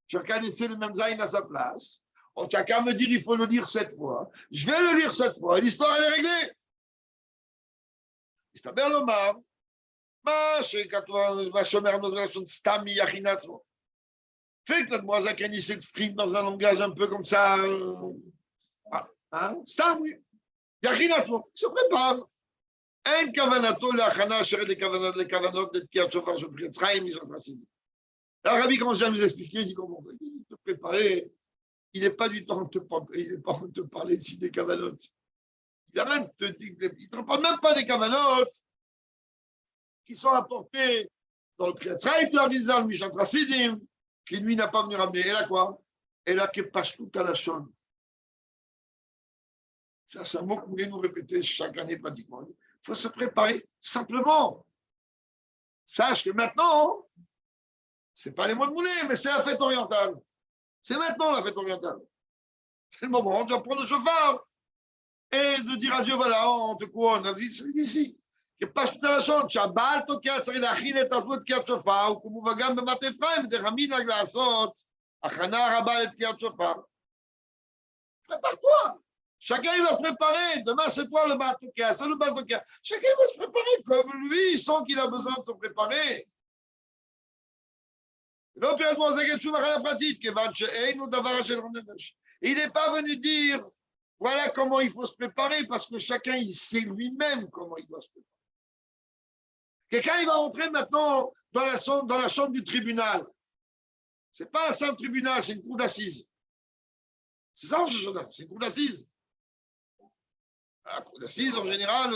Chacun laisser le Memzaïn à sa place. Chacun me dire, il faut le lire 7 fois. Je vais le lire 7 fois. L'histoire, elle est réglée. מסתבר לומר, מה שכתוב, מה שאומר הנושא סתם מיחינתו. Fait que l'Admor Azaken, il s'exprime dans un langage un peu comme ça. Stam, oui. Yachinato, il se prépare. אין כוונתו להכנה אשר לכוונות לתקיעת שופר של פרץ חיים משנת חסידית. Rabbi commence à nous expliquer, il dit comment il dit, te préparer, il n'est pas du temps de te parler ici des kavanotes. Il ne te parle même pas des kavanotes qui sont apportés dans le Pretz Chaim de Arizal, Mishat Chassidim, qui lui n'a pas venu ramener. Et là quoi? Et là, que Pashtout à la Shon. Ça, c'est un mot que vous voulez nous répéter chaque année pratiquement. Il faut se préparer simplement. Sache que maintenant, ce n'est pas les mots de Moulet, mais c'est la fête orientale. C'est maintenant la fête orientale. C'est le moment de prendre le chauffard et de dire à Dieu, voilà, on te couronne. C'est ici. Que פשוט הלשון, שהבעל תוקע צריך להכין את עצמו לתקיעת שופר, וכמובן גם במת אפרים, דרך המנהג לעשות הכנה רבה לתקיעת שופר. Prépare-toi. Chacun il va se préparer. Demain, c'est toi le בעל תוקע, c'est le בעל תוקע. Chacun va se préparer comme lui, il sent qu'il a besoin de se préparer. לא פירטו זה כתשוב אחרי הפרטית, כיוון שאינו דבר אשר נפש. Il n'est pas venu dire, voilà comment il faut se préparer, parce que chacun, il sait lui-même comment il doit se préparer. Quelqu'un, il va entrer maintenant dans la chambre du tribunal. Ce n'est pas un simple tribunal, c'est une cour d'assises. C'est ça, c'est une cour d'assises. La cour d'assises, en général,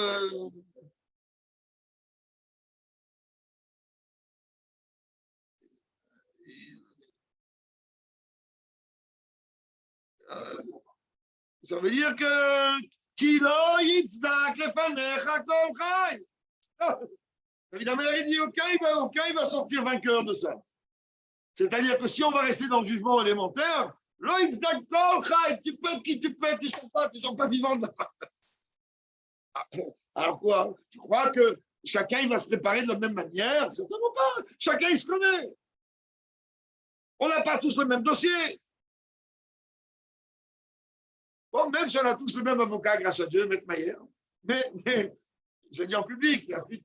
ça veut dire que Kilo yitzdak lefanecha kol chai. Évidemment, il dit aucun il va sortir vainqueur de ça. C'est-à-dire que si on va rester dans le jugement élémentaire, lo yitzdak kol chai, tu pètes qui tu pètes, tu ne sens pas vivant. Alors quoi? Tu crois que chacun il va se préparer de la même manière? Certainement pas. Chacun il se connaît. On n'a pas tous le même dossier. Bon, même si on a tous le même avocat, grâce à Dieu, Maître Mayer, mais j'ai dit en public, il y a plus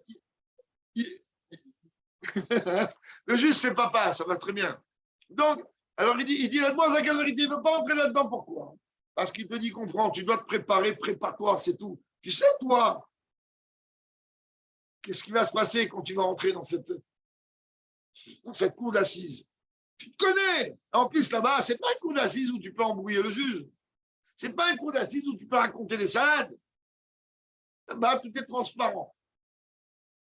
le juge, c'est papa, ça va très bien. Donc, alors il dit la demande à quelle vérité, il ne veut pas entrer là-dedans. Pourquoi? Parce qu'il te dit, comprends, tu dois te préparer, prépare-toi, c'est tout. Tu sais, toi, qu'est-ce qui va se passer quand tu vas rentrer dans cette cour d'assises? Tu te connais. En plus, là-bas, ce n'est pas une cour d'assises où tu peux embrouiller le juge. Ce n'est pas une cour d'assises où tu peux raconter des salades. Là-bas, tout est transparent.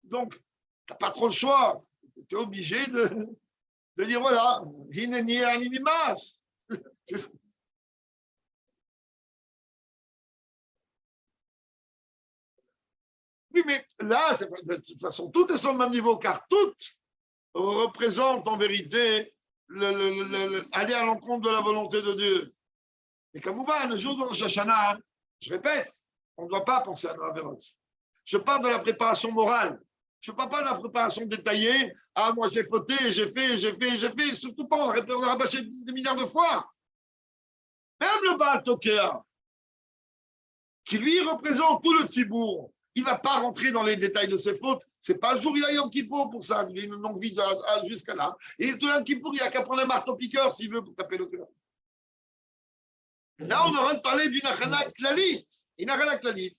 Donc, tu n'as pas trop le choix. Tu es obligé de dire, voilà, hineni animimas. Oui, mais là, de toute façon, toutes sont au même niveau, car toutes représentent en vérité aller à l'encontre de la volonté de Dieu. Et comme on va, le jour de Rosh Hashanah, je répète, on ne doit pas penser à nos avérotes. Je parle de la préparation morale. Je ne parle pas de la préparation détaillée. Ah, moi, j'ai fauté, j'ai fait. Surtout pas, on a rabâché des milliards de fois. Même le Baal Tokea, qui lui représente tout le Tzibour, il ne va pas rentrer dans les détails de ses fautes. Ce n'est pas le jour où il a Yom Kippour pour ça. Il a une longue vie jusqu'à là. Et tout Yom Kippour, il n'y a qu'à prendre un marteau-piqueur s'il veut pour taper le cœur. Là, on est en train de parler d'une achana klalit. Une achana klalit.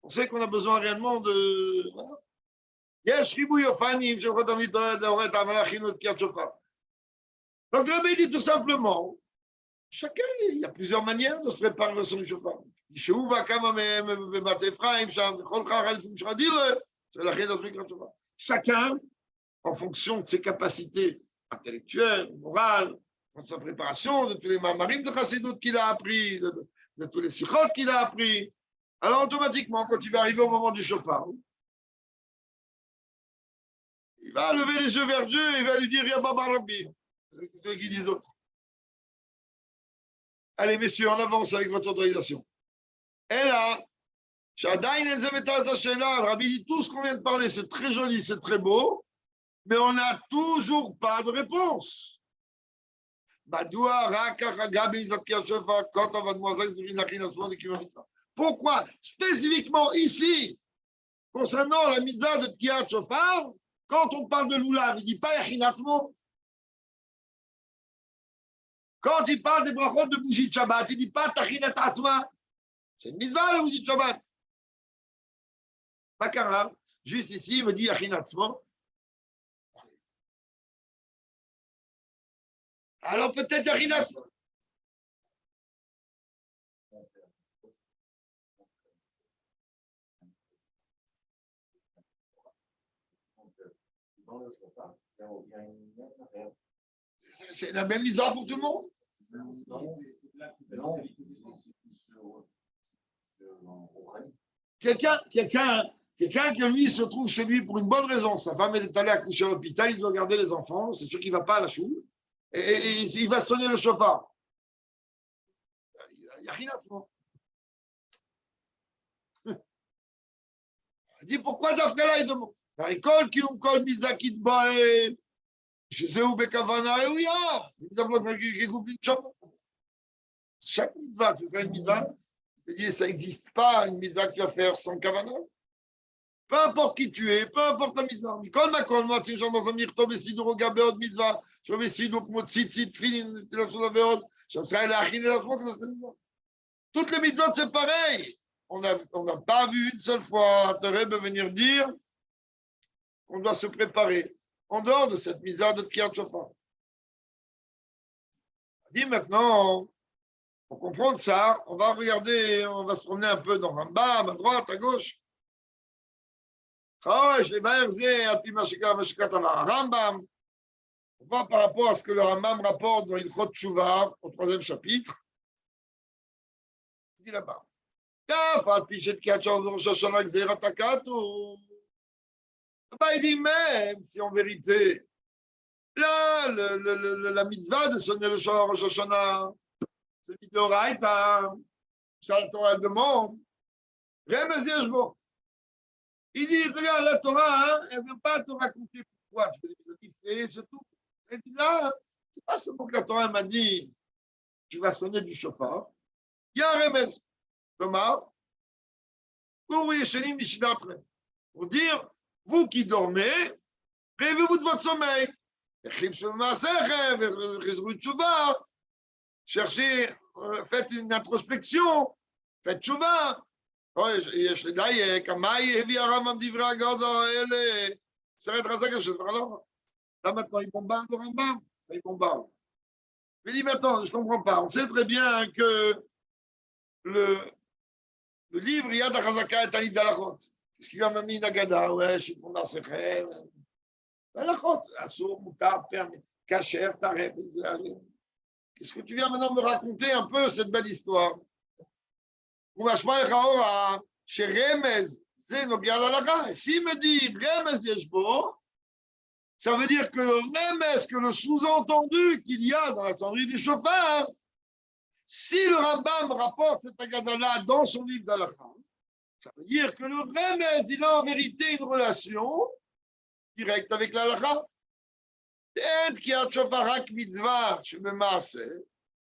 On sait qu'on a besoin réellement de. Yes, Ribou Yofanim, je redonne l'idée Amalachino de Kiat Shofar. Donc, le Rabbi dit tout simplement, chacun, il y a plusieurs manières de se préparer au son du Shofar. Chacun, en fonction de ses capacités intellectuelles, morales, de sa préparation, de tous les mamarim de Chassidut qu'il a appris, de tous les sikhot qu'il a appris. Alors, automatiquement, quand il va arriver au moment du Shofar, il va lever les yeux vers Dieu et il va lui dire Ya Baba Rabbi. C'est ce qu'ils disent d'autres. Allez, messieurs, on avance avec votre autorisation. Et là, Rabbi dit tout ce qu'on vient de parler, c'est très joli, c'est très beau, mais on n'a toujours pas de réponse. Pourquoi spécifiquement ici, concernant la mitzvah de Tkiyat Shofar, quand on parle de l'oulav, il ne dit pas Yachinatmo. Quand il parle des brachot de bougie de Shabbat, il ne dit pas Tachinat Atma. C'est une mitzvah, la bougie de Shabbat. Bakara, juste ici, il me dit Yachinatmo. Alors peut-être Yachinatmo. C'est la même mitzvah pour tout le monde? Quelqu'un que lui se trouve chez lui pour une bonne raison. Sa femme est allée accoucher à l'hôpital, il doit garder les enfants, c'est sûr qu'il ne va pas à la choule, et il va sonner le chauffard. Il n'y a rien à faire. Il dit pourquoi Dafkala il demande? L'école qui ou kol mizakit bae, je sais où bekavana et où il y a. Chaque mitzvah, tu fais une mitzvah, je dis ça n'existe pas une mitzvah que tu vas faire sans kavana. Peu importe qui tu es, peu importe la mitzvah. Mikol makol, moi, si je suis dans un mirto, mais si nous regardons autre mitzvah, je vais essayer de me tzitzit, filin, la soula veod, je serai là, achille la smoke, dans cette mitzvah. Toutes les mitzvahs, c'est pareil. On n'a pas vu une seule fois intérêt de venir dire qu'on doit se préparer en dehors de cette mitzvah de Tkiyat Shofar. On dit maintenant, pour comprendre ça, on va regarder, on va se promener un peu dans Rambam, à droite, à gauche. On voit par rapport à ce que le Rambam rapporte dans Ilchot Tshuva, au 3e chapitre. dit là-bas. Il dit même si en vérité, là, la mitzvah de sonner le Shofar Rosh Hashanah, c'est Midoraita, ça la Torah demande, Remez Yeshbo. Il dit, regarde, la Torah, hein, elle ne vient pas te raconter pourquoi tu fais des mitzvahs, c'est tout. Elle dit là, c'est pas seulement que la Torah m'a dit, tu vas sonner du Shofar. Il y a un Remez. Comment? Pour dire, vous qui dormez, rêvez-vous de votre sommeil. Cherchez, faites une introspection, faites tchouva. יש לדייק, המאי הביא הרמב"ם דברי אגדה האלה, סרט חזק השבר, לא? Là maintenant, il bombarde le Rambam, il bombarde. Il dit, mais attends, je ne comprends pas. On sait très bien que le livre Yad HaChazaka est un livre d'Alachot. Qu'est-ce qu'il a mis Nagada? Ouais, je suis pour Nasechem. Alachot, Assour, Moutar, permis, Kacher, Taref. Qu'est-ce que tu viens maintenant me raconter un peu cette belle histoire? S'il me dit Remez Yeshbo, ça veut dire que le Remez, que le sous-entendu qu'il y a dans la sonnerie du chauffard, si le Rambam rapporte cette Agadala dans son livre d'Alakha, ça veut dire que le Remez, il a en vérité une relation directe avec l'Alakha.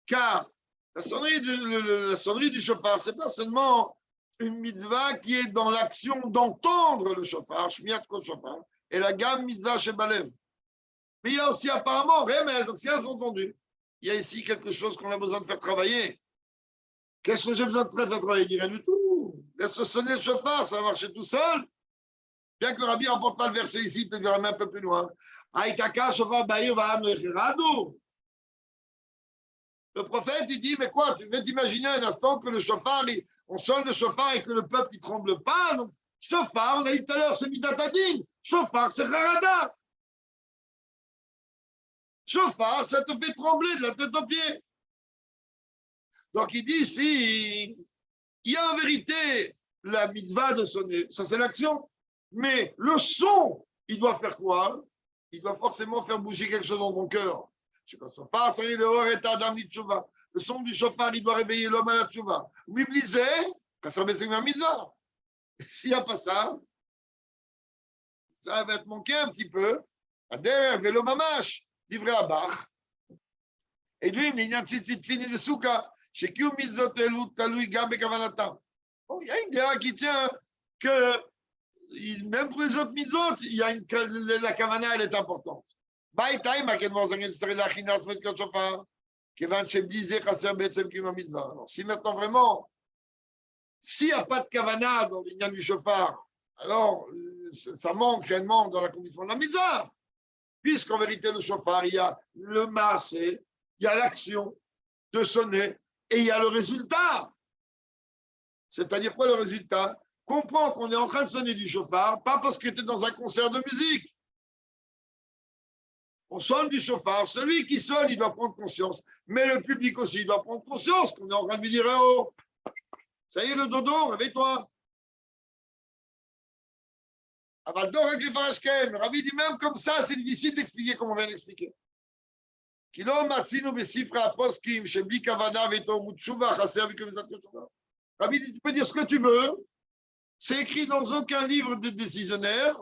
Car la sonnerie du chauffard, ce n'est pas seulement une mitzvah qui est dans l'action d'entendre le chauffard, shmiat kol chauffard, et la gamme mitzvah shebalev. Mais il y a aussi apparemment remez, donc c'est entendu. Il y a ici quelque chose qu'on a besoin de faire travailler. Qu'est-ce que j'ai besoin de faire travailler? Il dit rien du tout. Laisse sonner le chauffard, ça va marcher tout seul. Bien que le rabbi n'emporte pas le verset ici, peut-être verra même un peu plus loin. Aïtaka chauffard ba'ir va'am lechiradu. Le prophète, il dit, mais quoi, tu veux t'imaginer un instant que le chauffard, on sonne le chauffard et que le peuple, il ne tremble pas. Donc, chauffard, on a dit tout à l'heure, c'est midatadin. Chauffard, c'est rarada. Chauffard, ça te fait trembler de la tête aux pieds. Donc, il dit ici, il y a en vérité la mitzvah de sonner, ça c'est l'action. Mais le son, il doit faire quoi? Il doit forcément faire bouger quelque chose dans ton cœur. Le son du chauffard, il doit réveiller l'homme à la tchouva. S'il n'y a pas ça, ça va être manqué un petit peu. Vélo mamash, livré à Bach. Et lui, il y a une petite fini de souka. Il y a une idée qui tient que même pour les autres mitzvot, il y a la kavana, elle est importante. Alors, si maintenant vraiment, s'il n'y a pas de kavana dans l'ignan du chauffard, alors ça manque réellement dans la condition de la mitzvah. Puisqu'en vérité, le chauffard, il y a le maasé, il y a l'action de sonner et il y a le résultat. C'est-à-dire quoi le résultat? Comprends qu'on est en train de sonner du chauffard, pas parce que tu es dans un concert de musique. On sonne du chauffard, celui qui sonne, il doit prendre conscience, mais le public aussi, il doit prendre conscience qu'on est en train de lui dire, oh, ça y est le dodo, réveille-toi. Avaldor avec les farashken, Rabbi dit même comme ça, c'est difficile d'expliquer comme on vient d'expliquer. Rabbi dit, tu peux dire ce que tu veux, c'est écrit dans aucun livre de décisionnaire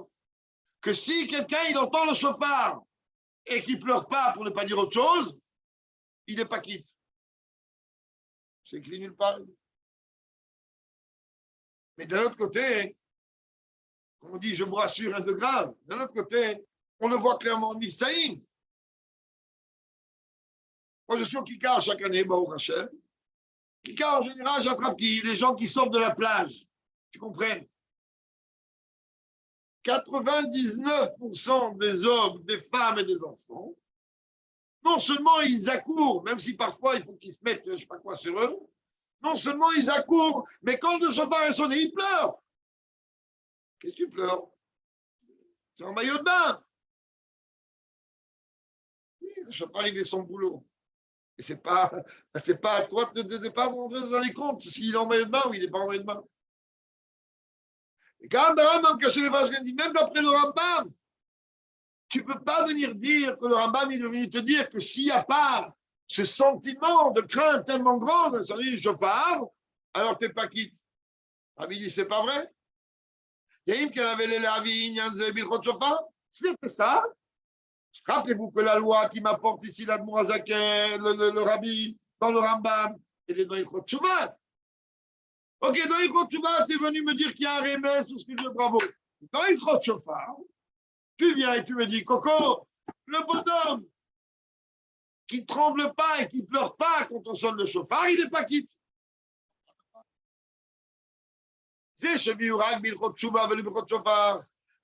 que si quelqu'un il entend le chauffard et qu'il ne pleure pas pour ne pas dire autre chose, il n'est pas quitte. C'est écrit nulle part. Mais d'un autre côté, on dit je vous rassure rien de grave, d'un autre côté, on le voit clairement en Miftaïm. Moi je suis au Kikar chaque année, au Hachem. Kikar en général, j'attrape qui? Les gens qui sortent de la plage. Tu comprends? 99% des hommes, des femmes et des enfants, non seulement ils accourent, même si parfois il faut qu'ils se mettent, je ne sais pas quoi, sur eux, non seulement ils accourent, mais quand le chauffard est sonné, ils pleurent. Qu'est-ce que tu pleures? C'est en maillot de bain. Oui, le chauffard, il fait son boulot. Et c'est pas à toi de pas rentrer dans les comptes, s'il est en maillot de bain ou il n'est pas en maillot de bain. Et quand le Rambam caché les vaches, dit, même d'après le Rambam, tu ne peux pas venir dire que le Rambam il est venu te dire que s'il n'y a pas ce sentiment de crainte tellement grande, ça dit je pars, alors tu n'es pas quitte. Rabbi dit, c'est pas vrai. Yaïm qu'elle avait les lavis, c'était ça. Rappelez-vous que la loi qui m'apporte ici l'Admour Azaken, le Rabbi, dans le Rambam, elle est dans Ilchot Tshuva. Ok, dans Ilchot Tshuva, tu es venu me dire qu'il y a un remède sur ce que je veux, bravo. Dans Ilchot Shofar, tu viens et tu me dis, Coco, le bonhomme qui ne tremble pas et qui ne pleure pas quand on sonne le chauffard, il n'est pas quitte. C'est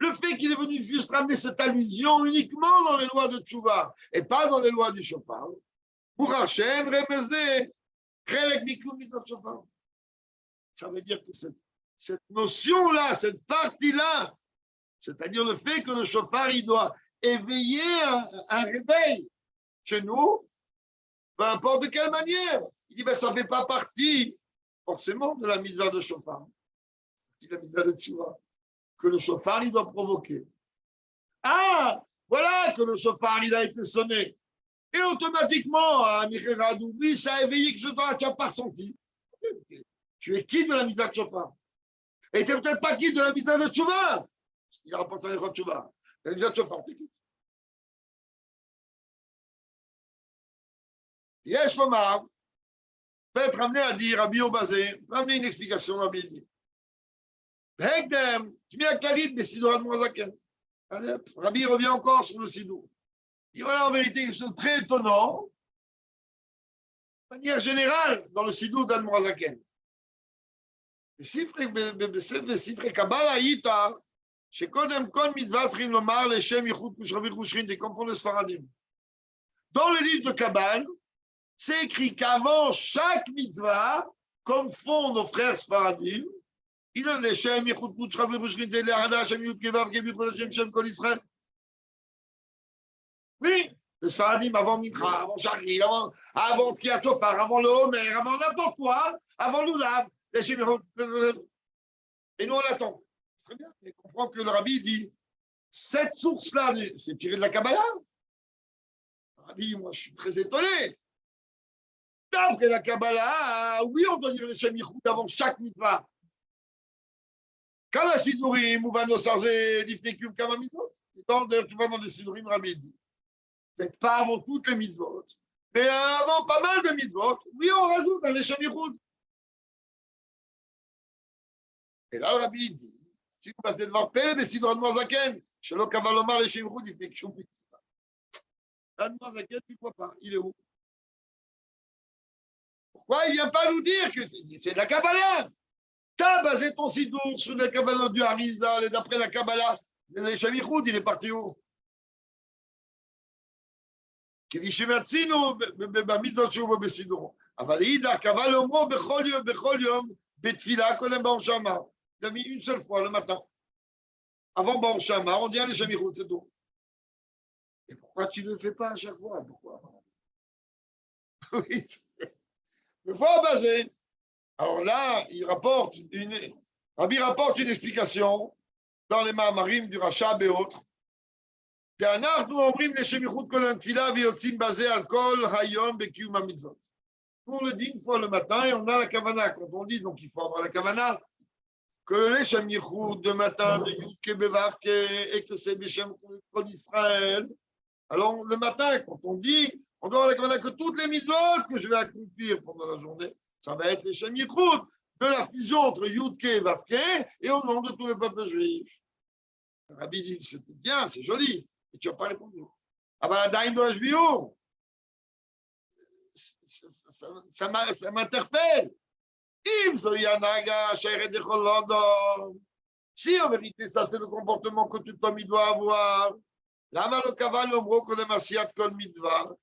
le fait qu'il est venu juste ramener cette allusion uniquement dans les lois de Tchouva et pas dans les lois du chauffard. Pour Hachem, répéter, ça veut dire que cette notion-là, cette partie-là, c'est-à-dire le fait que le chauffard, il doit éveiller un réveil chez nous, peu importe de quelle manière. Il dit, ben, ça ne fait pas partie forcément de la misère de chauffard. La misère de Tchouva, que le chauffard, il doit provoquer. Ah, voilà que le chauffard, il a été sonné. Et automatiquement, à Michel Radoubi, ça a éveillé que je ne t'ai pas senti. Tu es qui de la misère de chauffard? Et tu n'es peut-être pas qui de la misère de Tchouva? Il rapporte ça à Tchouva. La misère de chauffard, t'es qui? Yesh Lomar peut être amené à dire, à Biobazé, peut amener une explication à Bidi. Rabbi revient encore sur le sidou. Il dit voilà en vérité quelque chose de très étonnant, de manière générale, dans le sidou d'Admorazaken. בספרי קבלה היית שקודם כל מצווה צריכים לומר לשם ייחוד קושרבי חושכין דקומפון לספרדים. Dans le livre de Kabbal, c'est écrit qu'avant chaque mitzvah, comme font nos frères sfaradim, il donne les Shem, Yichud Kut, Shravi, Rushkin, Tele, Hada, Shem, Yud, Kevav, Kevir, Kodashem, Shem, Kol Israël. Oui, le Sfaradim, avant Mikra, avant Shachri, avant Kriyat Shofar, avant le Homer, avant n'importe quoi, avant l'Oulav, les Shem, et nous on attend. C'est très bien, mais comprend que le Rabbi dit, cette source-là, c'est tiré de la Kabbalah. Le Rabbi, moi je suis très étonné. D'après la Kabbalah, oui, on doit dire les Shem, Yichud avant chaque mitzvah. Kama Sidurim, ou va nos charger l'ifnekum Kama mitzvot. D'ailleurs, tu vas dans les Sidurim, Rabbi dit. Peut-être pas avant toutes les mitzvot, mais avant pas mal de mitzvot, oui, on rajoute dans les Shemiroud. Et là, le Rabbi dit, si vous passez devant Pele, des Sidurim Moazaken, Shelo Kavalomar, les Shemiroud, l'ifnekum mitzvot. Moazaken, tu ne vois pas, il est où? Pourquoi il ne vient pas nous dire que c'est de la Kabbalah? Tu as basé ton sidour sur la Kabbalah du Harizal et d'après la Kabbalah, les Shamichoud, il est parti où? כפי שמצינו במצוות שוב ובסידורו. אבל אידך קבע לאומרו בכל יום בתפילה קודם באור שאמר. Il a mis une seule fois le matin. Avant באור שאמר, on dit les Shamichoud, c'est tout. Et pourquoi tu ne le fais pas à chaque fois? Pourquoi? Oui, le fois basé. Alors là, Rabbi rapporte une explication dans les Mahamarim du Rachab et autres. Nous on le dit une fois le matin et on a la kavana. Quand on dit, donc il faut avoir la kavana, que le Leshem Yichud de matin de Yudke Bevavke et que c'est Beshem Kol Israël. Alors le matin, quand on dit, on doit avoir la kavana que toutes les mitzvot que je vais accomplir pendant la journée, ça va être les Shem Yichud de la fusion entre Yudke et Vavke et au nom de tout le peuple juif. Le Rabbi dit, c'est bien, c'est joli, et tu n'as pas répondu. Aber la Daïn de Hashbiur, ça m'interpelle. Si en vérité, ça c'est le comportement que tout homme il doit avoir, lama lo kaval omro kodem asiyat kol mitzvah.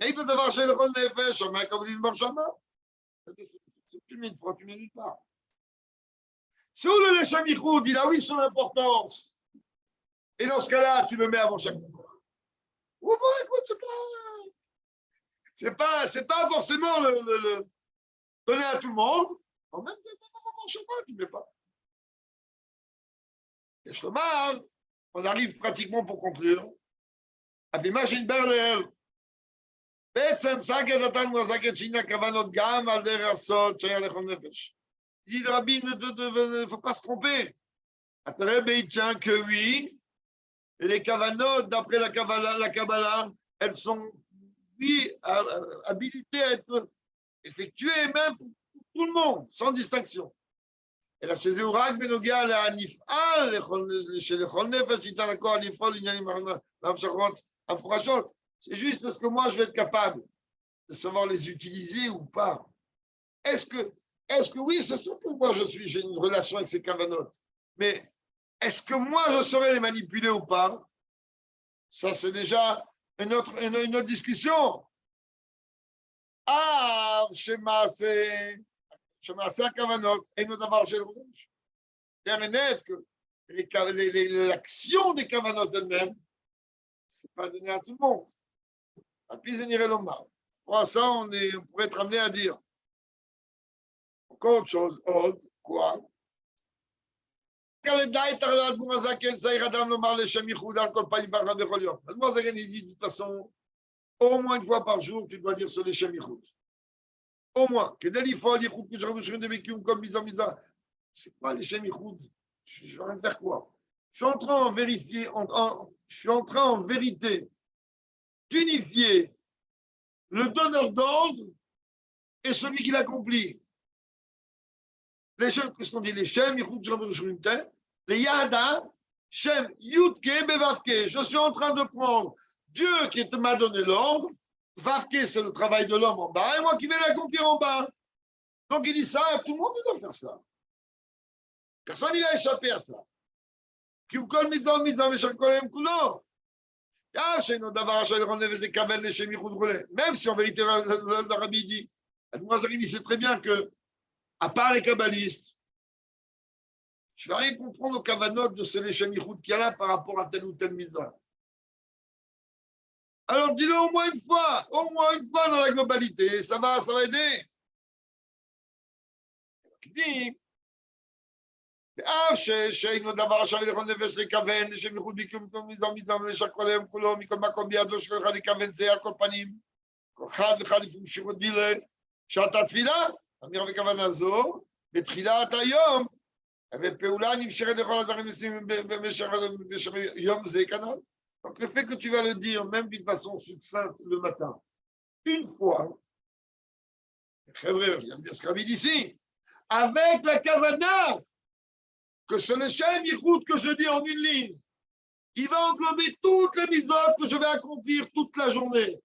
Mais il doit devoir chez le rôle nefesh, on m'a kavli le marchama. Tu mets une fois, tu mets nulle part. Si où le Leshem Yichud, il a oui son importance. Et dans ce cas-là, tu le mets avant chaque fois. Ou bon, écoute, C'est pas forcément le donner à tout le monde. En même temps, je sais pas, tu ne mets pas. Et Shlomar, on arrive pratiquement pour conclure. Abimachin Berler. בעצם סגד נתן מוזגת שינה כוונות גם על דרך הסוד שהיה לכל נפש. Il dit le rabbi, ne faut pas se tromper. Atareb il tient que oui, les kavanotes, d'après la Kabbalah, elles sont, oui, habilitées à être effectuées même pour tout le monde, sans distinction. אלא שזהו רק בנוגע לנפעל שלכל נפש ניתן הכוח לפעול לעניינים והמשכות המפורשות. C'est juste ce que moi je vais être capable de savoir les utiliser ou pas. Est-ce que oui, c'est sûr que moi j'ai une relation avec ces kavanotes, mais est-ce que moi je saurais les manipuler ou pas? Ça c'est déjà une autre discussion. Ah, schéma c'est הכוונות, אינו דבר של ראש. C'est net que l'action des kavanotes elles-mêmes, ce n'est pas donné à tout le monde. Puis ça, on pourrait être amené à dire. Encore autre chose, quoi? Il dit de toute façon, au moins une fois par jour, tu dois dire sur les Shem Yichud. Au moins. C'est quoi les Shem Yichud? Je vais en faire quoi? Je suis en train en vérifier, je suis en train en vérité d'unifier le donneur d'ordre et celui qui l'accomplit. Les Shem, qu'est-ce qu'on dit? Les Shem Yichud, les Yada, Shem Yudke Bevavke. Je suis en train de prendre Dieu qui m'a donné l'ordre. Vavke, c'est le travail de l'homme en bas, et moi qui vais l'accomplir en bas. Donc il dit ça, tout le monde doit faire ça. Personne n'y va échapper à ça. Même si en vérité le rabbi dit, c'est très bien que, à part les kabbalistes, je ne vais rien comprendre aux kavanot de ce Shem Yichud qu'il y a là par rapport à tel ou tel mitzvah. Alors dis-le au moins une fois dans la globalité, ça va aider. Il dit, שאינו דבר עכשיו לכל נפש לכוון, לשם ייחוד בקיום כל מיזם ומשך כל היום כולו, מכל מקום בידו שכל אחד יכוון זה על כל פנים, כל אחד ואחד לפעמים שירות דילה, שעת התפילה, אמירה וכוונה זו, בתחילת היום, ופעולה נמשכת לכל הדברים מסוימים במשך יום זה כנ"ל. Donc le fait que tu vas le dire, même d'une façon succincte le matin, une fois, il y a bien ce qu'il dit ici, avec la kavana, que c'est le Shem Yichud que je dis en une ligne, qui va englober toutes les mitzvot que je vais accomplir toute la journée.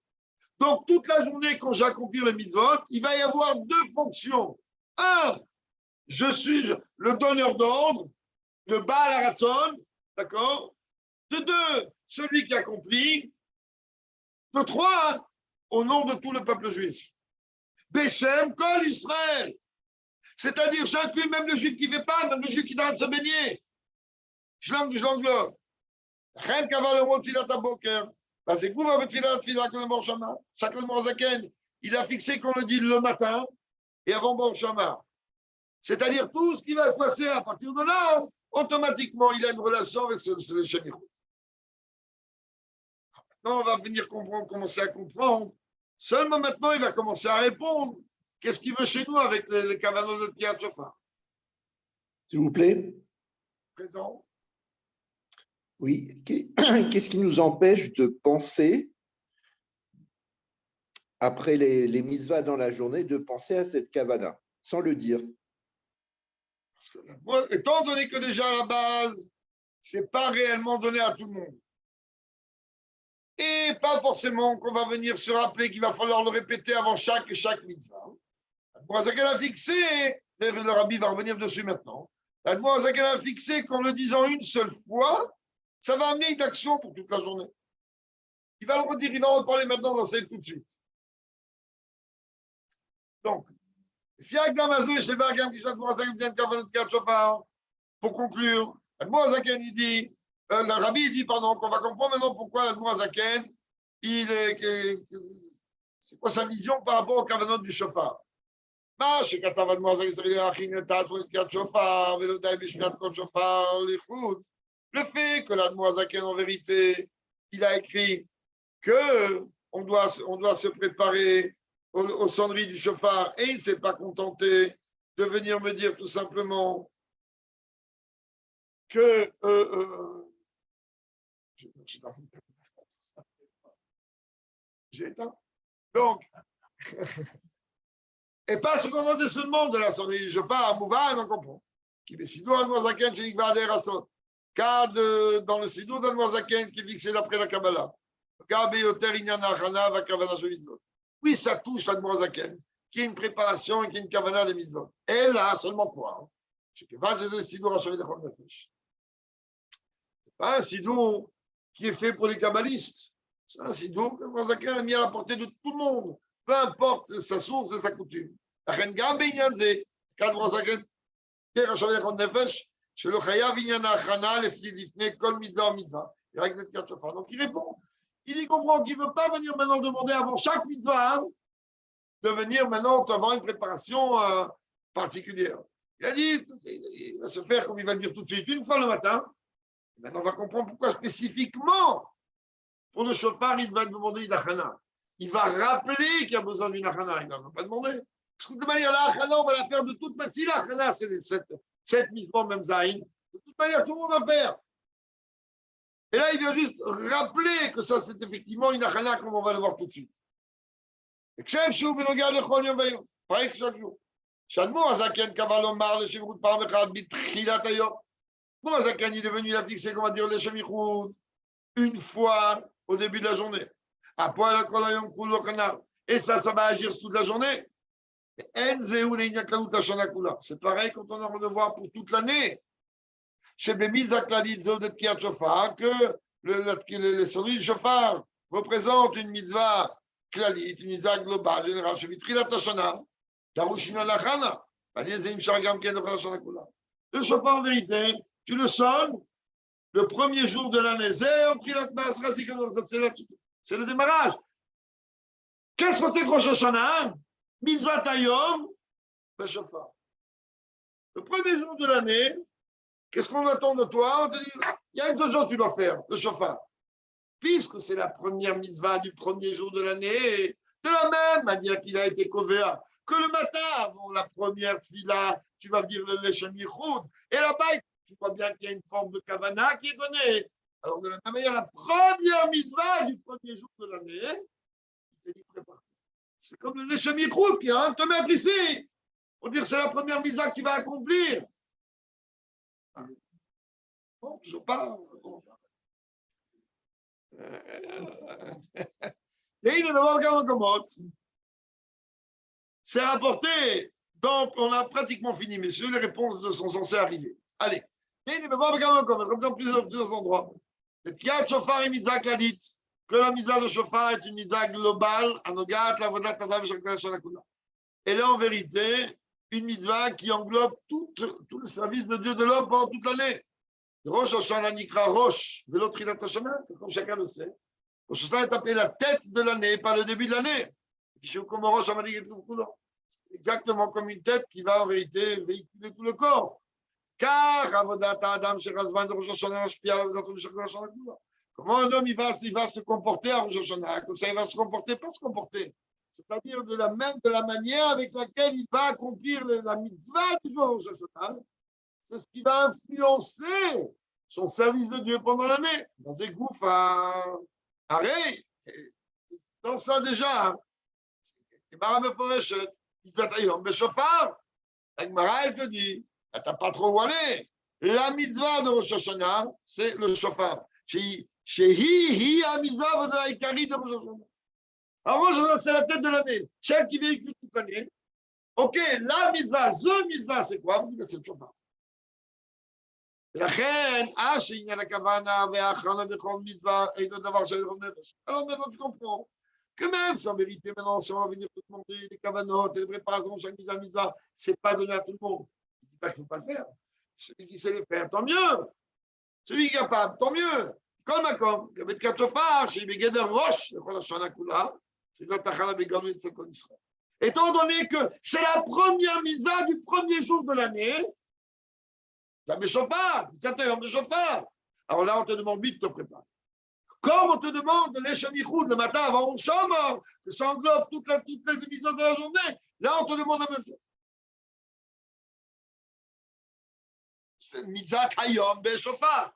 Donc, toute la journée, quand j'accomplis les mitzvot, il va y avoir deux fonctions. Un, je suis le donneur d'ordre, le Baal Haratzon, d'accord? De deux, celui qui accomplit. De trois, au nom de tout le peuple juif. Beshem Kol Israël. C'est-à-dire, j'inclus même le juif qui ne fait pas, même le juif qui est en train de se baigner. Je l'englobe. Chen kaval le mot tfilat haboker. C'est gouva betfilat tfilat kol Bor Shama. Sakal Morazaken, il a fixé qu'on le dit le matin et avant Bor Shama. C'est-à-dire, tout ce qui va se passer à partir de là, automatiquement, il a une relation avec le Shem Yichud. Maintenant, on va venir commencer à comprendre. Seulement maintenant, il va commencer à répondre. Qu'est-ce qu'il veut chez nous avec les kavanot de Kriyat Shofar? S'il vous plaît. Présent. Oui. Qu'est-ce qui nous empêche de penser, après les mitzvahs dans la journée, de penser à cette kavana, sans le dire? Parce que, moi, étant donné que déjà à la base, ce n'est pas réellement donné à tout le monde. Et pas forcément qu'on va venir se rappeler qu'il va falloir le répéter avant chaque mitzvah. L'Admorazaken a fixé, le rabbi va revenir dessus maintenant, l'Admorazaken a fixé qu'en le disant une seule fois, ça va amener une action pour toute la journée. Il va le redire, il va en reparler maintenant, on l'enseigne tout de suite. Donc, pour conclure, l'Admorazaken il dit, le rabbi dit, pardon, qu'on va comprendre maintenant pourquoi l'Admorazaken, C'est quoi sa vision par rapport au kavanot du chauffard? Le fait que l'Admoazaken, en vérité, il a écrit que on doit se préparer aux sonneries du chauffard et il ne s'est pas contenté de venir me dire tout simplement que j'ai éteint. Donc, et pas ce qu'on entend seulement de la sonnerie du chauffard, à Mouvan, on comprend. Qui est Sidour Admoazaken, chez Nikvader Asot. Car dans le Sidour d'Admoazaken qui est fixé d'après la Kabbalah. Oui, ça touche l'Admoazaken, qui est une préparation et qui est une Kavana des mitzvot. Et là, seulement quoi? C'est pas un Sidour qui est fait pour les kabbalistes. C'est un Sidour que l'Admoazaken a mis à la portée de tout le monde. Peu importe sa source et sa coutume. לכן גם בעניין זה, כאן מוזגן, דרך השווה לכל נפש, שלא חייב עניין ההכנה לפני כל מצווה או מצווה. רק נתקעת שופר. Donc il répond, il comprend qu'il ne veut pas venir maintenant demander avant chaque mitzvah, de venir maintenant avoir une préparation particulière. Il a dit, il va se faire comme il va le dire tout de suite, une fois le matin. Maintenant on va comprendre pourquoi spécifiquement, pour le chauffard, il va demander une achana. Il va rappeler qu'il y a besoin d'une achana, il ne va pas demander. Parce que de manière, la achana, on va la faire de toute manière. Si la achana, c'est les 7 mitzvot, même zaïn, de toute manière, tout le monde va le faire. Et là, il vient juste rappeler que ça, c'est effectivement une achana, comme on va le voir tout de suite. Et que chef chou, benoga, le chon, yom vayom. Pareil que chaque jour. Shadmo, Azaken, Kavalomar, le chevrut, par mechad, bitrilat, ayom. Bon, Azaken, il est venu la fixer, comment dire, le chemichoud, une fois au début de la journée. Après, la kolayom, kulo, kanal. Et ça va agir toute la journée. C'est pareil quand on a un devoir pour toute l'année. Chez Bémiza Kladit Zodet Kiat Shofar, que les sonneries du chauffard représentent une mitzvah klalit, une mitzvah globale, générale. Chez Vitrilat Hashana, Darushina Lachana, le chauffard en vérité, tu le sonnes le premier jour de l'année. C'est le démarrage. Qu'est-ce que c'est Rosh Hashanah? Mitzvah Tayom, le chauffard. Le premier jour de l'année, qu'est-ce qu'on attend de toi? On te dit, il y a une chose que tu dois faire, le chauffard. Puisque c'est la première mitzvah du premier jour de l'année, de la même manière qu'il a été couvert, que le matin, avant la première fila, tu vas dire le Leshem Yichud, et là-bas, tu vois bien qu'il y a une forme de kavana qui est donnée. Alors, de la même manière, la première mitzvah du premier jour de l'année, il t'est dit prépare. C'est comme le Leshem Yichud qui a te mettre ici. Pour dire que c'est la première mitzvah que tu vas accomplir. Bon, je parle. Et il ne va pas comment. C'est rapporté. Donc, on a pratiquement fini, messieurs. Les réponses sont censées arriver. Allez. Et il ne va pas comme dans plusieurs endroits. Le Kiat Shofar et Mitzvah Kladit. Que la mitzvah de Shofar est une mitzvah globale. Anogat, la vodat, la vav, et là, en vérité, une mitzvah qui englobe tout le service de Dieu de l'homme pendant toute l'année. Rosh Hashanah Nikra Rosh, de l'autre Trilat Hashanah, comme chacun le sait. Rosh Hashanah est appelé la tête de l'année, pas le début de l'année. Exactement comme une tête qui va en vérité véhiculer tout le corps. Car Avodat Adam Sherazman de Rosh Hashanah, comment un homme il va se comporter à Rosh Hashanah? Comme ça, il va se comporter, pas se comporter. C'est-à-dire de la manière avec laquelle il va accomplir la mitzvah du jour Rosh Hashanah. C'est ce qui va influencer son service de Dieu pendant l'année. Dans ces gouffres à Ré, dans ça déjà, il elle te dit, elle t'a pas trop voilé. La mitzvah de Rosh Hashanah, c'est le shofar. Shehi ha mitzvah de Rosh Hashanah. Alors, c'est la tête de l'année. Celle qui véhicule toute l'année. Ok, la mitzvah, the mitzvah, c'est quoi? C'est le shofar. לכן, שעניין הכוונה וההכנה בכל מצווה אינו דבר של נפש. Alors maintenant tu comprends que même si en vérité maintenant si on va venir te demander les kavanotes et les préparations chaque mitzvah, c'est pas donné à tout le monde. Je ne dis pas qu'il ne faut pas le faire. Celui qui sait les faire, tant mieux. Celui qui est capable, tant mieux. Comme il y avait 4 chauffeurs, chez Begeder Roche, le Rosh Hashanah Kula, Étant donné que c'est la première mitzvah du premier jour de l'année, ça me chauffard, alors là, on te demande vite de te préparer. Comme on te demande les shanichoud le matin avant on chambre, que ça englobe toutes les émissions de la journée, là, on te demande la même chose. C'est une mitzvah hayom ben shofar.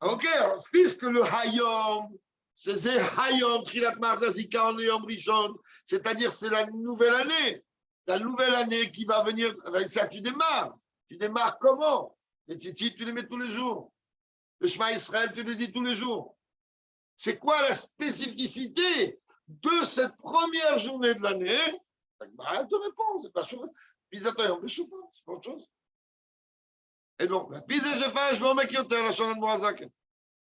Ok, alors, puisque le hayom, c'est hayom trilat marzazika en yom rishon, c'est-à-dire c'est la nouvelle année qui va venir, avec ça tu démarres. Tu démarres comment? Les tzitzit, tu les mets tous les jours. Le Shema Israël, tu le dis tous les jours. C'est quoi la spécificité de cette première journée de l'année? Elle te répond, c'est pas chaud. Puis attends, on c'est pas autre chose. Et donc, la pise et je m'en mets qui la chanson de Moazak.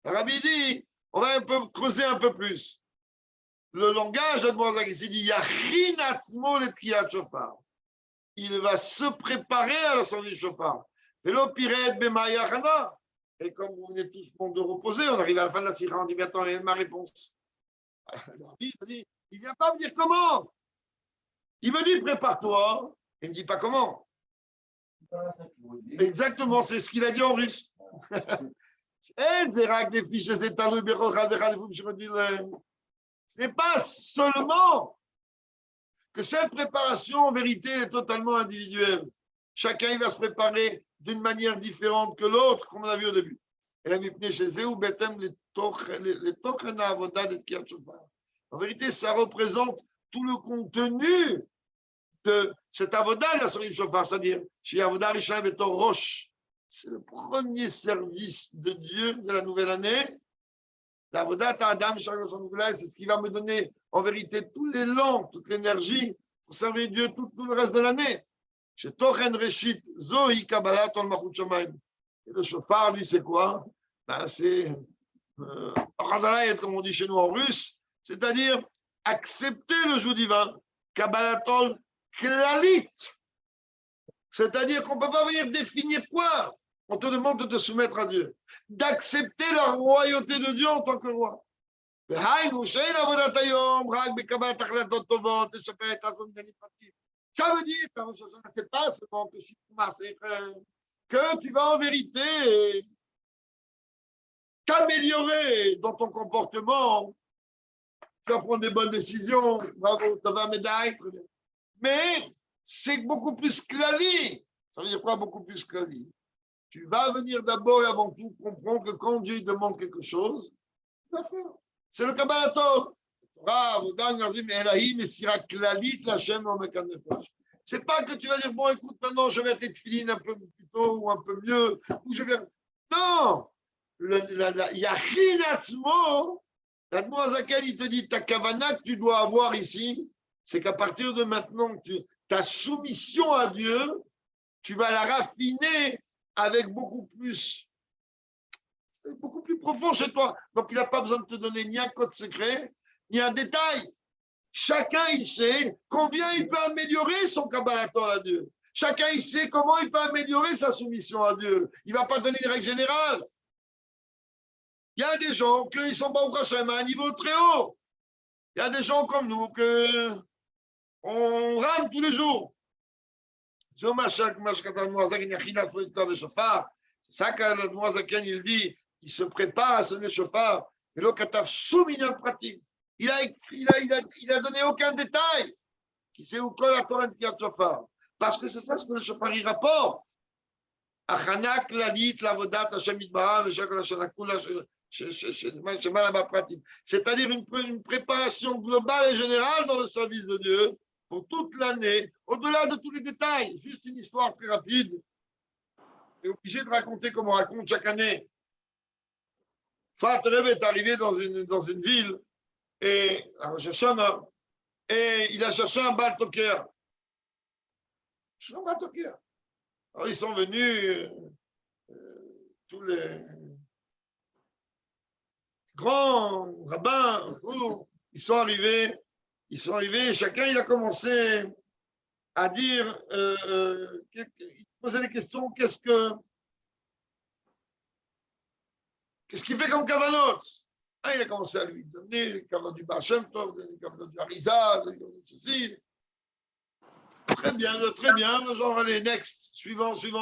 Rabbi dit, on va un peu creuser un peu plus. Le langage de Moazak, il dit, Yachinatzmo le Triyat Shofar. Il va se préparer à la sortie du Shofar. Et l'opiret b'mayachana. Et comme vous venez tous de reposer, on arrive à la fin de la sira, on dit, attends, il y a ma réponse. Alors, il ne vient pas me dire comment. Il me dit, prépare-toi. Il ne me dit pas comment. Exactement, c'est ce qu'il a dit en russe. Ce n'est pas seulement que cette préparation, en vérité, est totalement individuelle. Chacun il va se préparer d'une manière différente que l'autre, comme on a vu au début. En vérité, ça représente tout le contenu de cette avoda, la sortie du chauffard, c'est-à-dire, chez Avoda Rishon Betor Rosh, c'est le premier service de Dieu de la nouvelle année. L'avoda Adam, c'est ce qui va me donner, en vérité, tout l'élan, toute l'énergie pour servir Dieu tout le reste de l'année. Chez Tochen Reshit, Zohi Kabbalah, Tol Machut Shamayim. Et le chauffard, lui, c'est quoi? Ben, c'est comme on dit chez nous en russe, c'est-à-dire accepter le jour divin. Kabbalatol Klalit. C'est-à-dire qu'on ne peut pas venir définir quoi. On te demande de te soumettre à Dieu, d'accepter la royauté de Dieu en tant que roi. Ça veut dire c'est pas seulement que tu vas en vérité t'améliorer dans ton comportement, tu vas prendre des bonnes décisions, bravo, tu vas médaille, mais c'est beaucoup plus clali. Ça veut dire quoi beaucoup plus clali? Tu vas venir d'abord et avant tout comprendre que quand Dieu demande quelque chose, il va faire. C'est le Kabbalator. C'est pas que tu vas dire, bon, écoute, maintenant je vais être tefilin un peu plus tôt ou un peu mieux, ou je vais. Non! Yachinatzmo, l'Admoazakel, il te dit, ta kavana que tu dois avoir ici, c'est qu'à partir de maintenant, ta soumission à Dieu, tu vas la raffiner avec beaucoup plus profond chez toi. Donc, il n'a pas besoin de te donner ni un code secret, ni un détail. Chacun, il sait combien il peut améliorer son kabbalator à Dieu. Chacun, il sait comment il peut améliorer sa soumission à Dieu. Il ne va pas donner une règle générale. Il y a des gens qui sont pas au Hashem à un niveau très haut. Il y a des gens comme nous on rame tous les jours. C'est ça que le Noazaken, il dit, il se prépare à sonner le chauffard. Et là, quand tu as souligné le pratique, il a donné aucun détail. Qui sait où colle la Torah de chauffard. Parce que c'est ça ce que le chauffard il rapporte. Achanak, Lalit, Lavodat, Hashem Itbara, c'est-à-dire une préparation globale et générale dans le service de Dieu pour toute l'année, au-delà de tous les détails. Juste une histoire très rapide. On est obligé de raconter comme on raconte chaque année. Fat Rebbe est arrivé dans une ville et il a cherché un Baal Toker. Alors ils sont venus, tous les grands rabbins, ils sont arrivés, chacun il a commencé à dire, il posait des questions, qu'est-ce qu'il fait comme kavanot? Ah, il a commencé à lui donner les cadeaux du Baal Shem Tov, les cadeaux du Harizah, les cadeaux de ceci. Très bien, genre, allez, next, suivant. Il y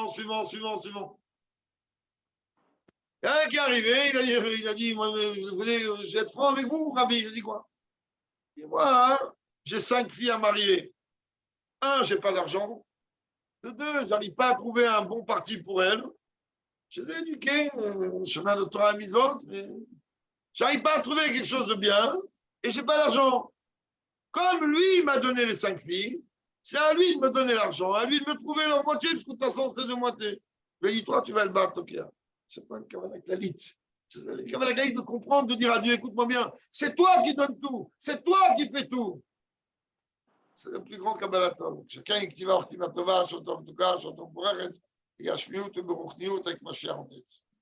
a un qui est arrivé, il a dit, moi, je vais être franc avec vous, Rabbi. Il a dit quoi? Il dit, moi, hein, j'ai 5 filles à marier. 1, j'ai pas d'argent. De 2, j'arrive pas à trouver un bon parti pour elles. Je les ai éduquées, chemin de Torah mis autres, mais j'arrive pas à trouver quelque chose de bien et j'ai pas d'argent. Comme lui, il m'a donné les 5 filles, c'est à lui de me donner l'argent, à lui de me trouver leur moitié, parce que de toute façon, c'est de moitié. Je lui ai dit, toi, tu vas le battre, Tokia. C'est pas une Kavanah Klalit. C'est une Kavanah Klalit de comprendre, de dire à Dieu, écoute-moi bien, c'est toi qui donnes tout, c'est toi qui fais tout. C'est le plus grand Kabbalatov. Chacun qui va voir Timatova, Shotom Tuka, Shotom Poureret, Yashmiut, Beruchniut, avec Mashiach en tête.